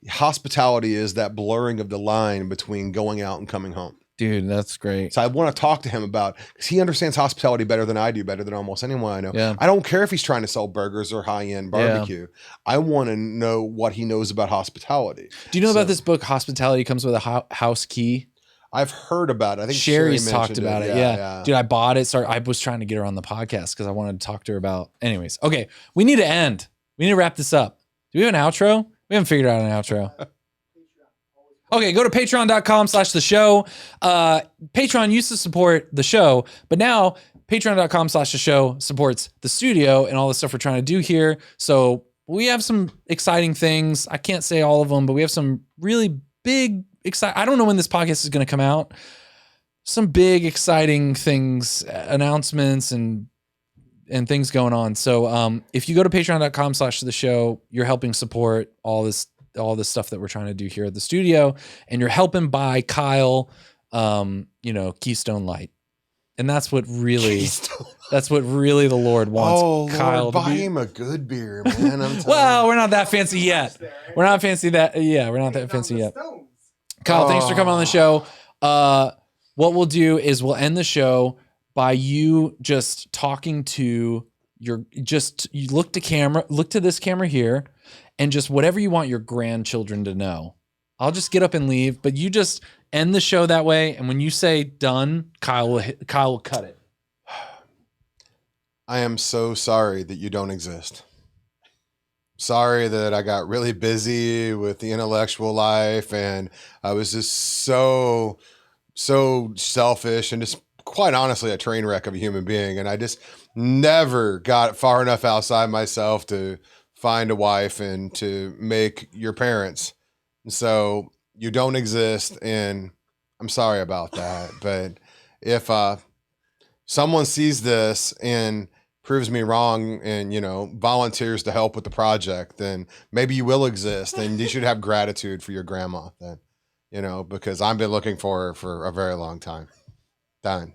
hospitality is that blurring of the line between going out and coming home. Dude, that's great. So I want to talk to him about, because he understands hospitality better than I do, better than almost anyone I know. Yeah. I don't care if he's trying to sell burgers or high-end barbecue. Yeah. I want to know what he knows about hospitality. Do you know about this book, Hospitality Comes with a House Key? I've heard about it. I think Sherry's talked about it. Yeah. Dude, I bought it. I was trying to get her on the podcast because I wanted to talk to her about. Anyways, okay. We need to end. We need to wrap this up. Do we have an outro? We haven't figured out an outro. Okay, go to patreon.com/the show. Patreon used to support the show, but now patreon.com/the show supports the studio and all the stuff we're trying to do here. So we have some exciting things. I can't say all of them, but we have some really big, I don't know when this podcast is going to come out. Some big, exciting things, announcements and things going on. So if you go to patreon.com/the show, you're helping support all this stuff that we're trying to do here at the studio, and you're helping buy Kyle, Keystone Light. And that's what really the Lord wants. Oh, Kyle Lord, buy him a good beer, man. Well, we're not that fancy yet. We're not fancy that. Yeah, we're not that fancy yet. Kyle, thanks for coming on the show. What we'll do is we'll end the show by you just talking to you look to this camera here, and just whatever you want your grandchildren to know. I'll just get up and leave, but you just end the show that way. And when you say done, Kyle will cut it. I am so sorry that you don't exist. Sorry that I got really busy with the intellectual life, and I was just so selfish and just quite honestly a train wreck of a human being. And I just never got far enough outside myself to find a wife and to make your parents. So you don't exist, and I'm sorry about that. But if someone sees this and proves me wrong and, volunteers to help with the project, then maybe you will exist, and you should have gratitude for your grandma then, because I've been looking for her for a very long time. Done.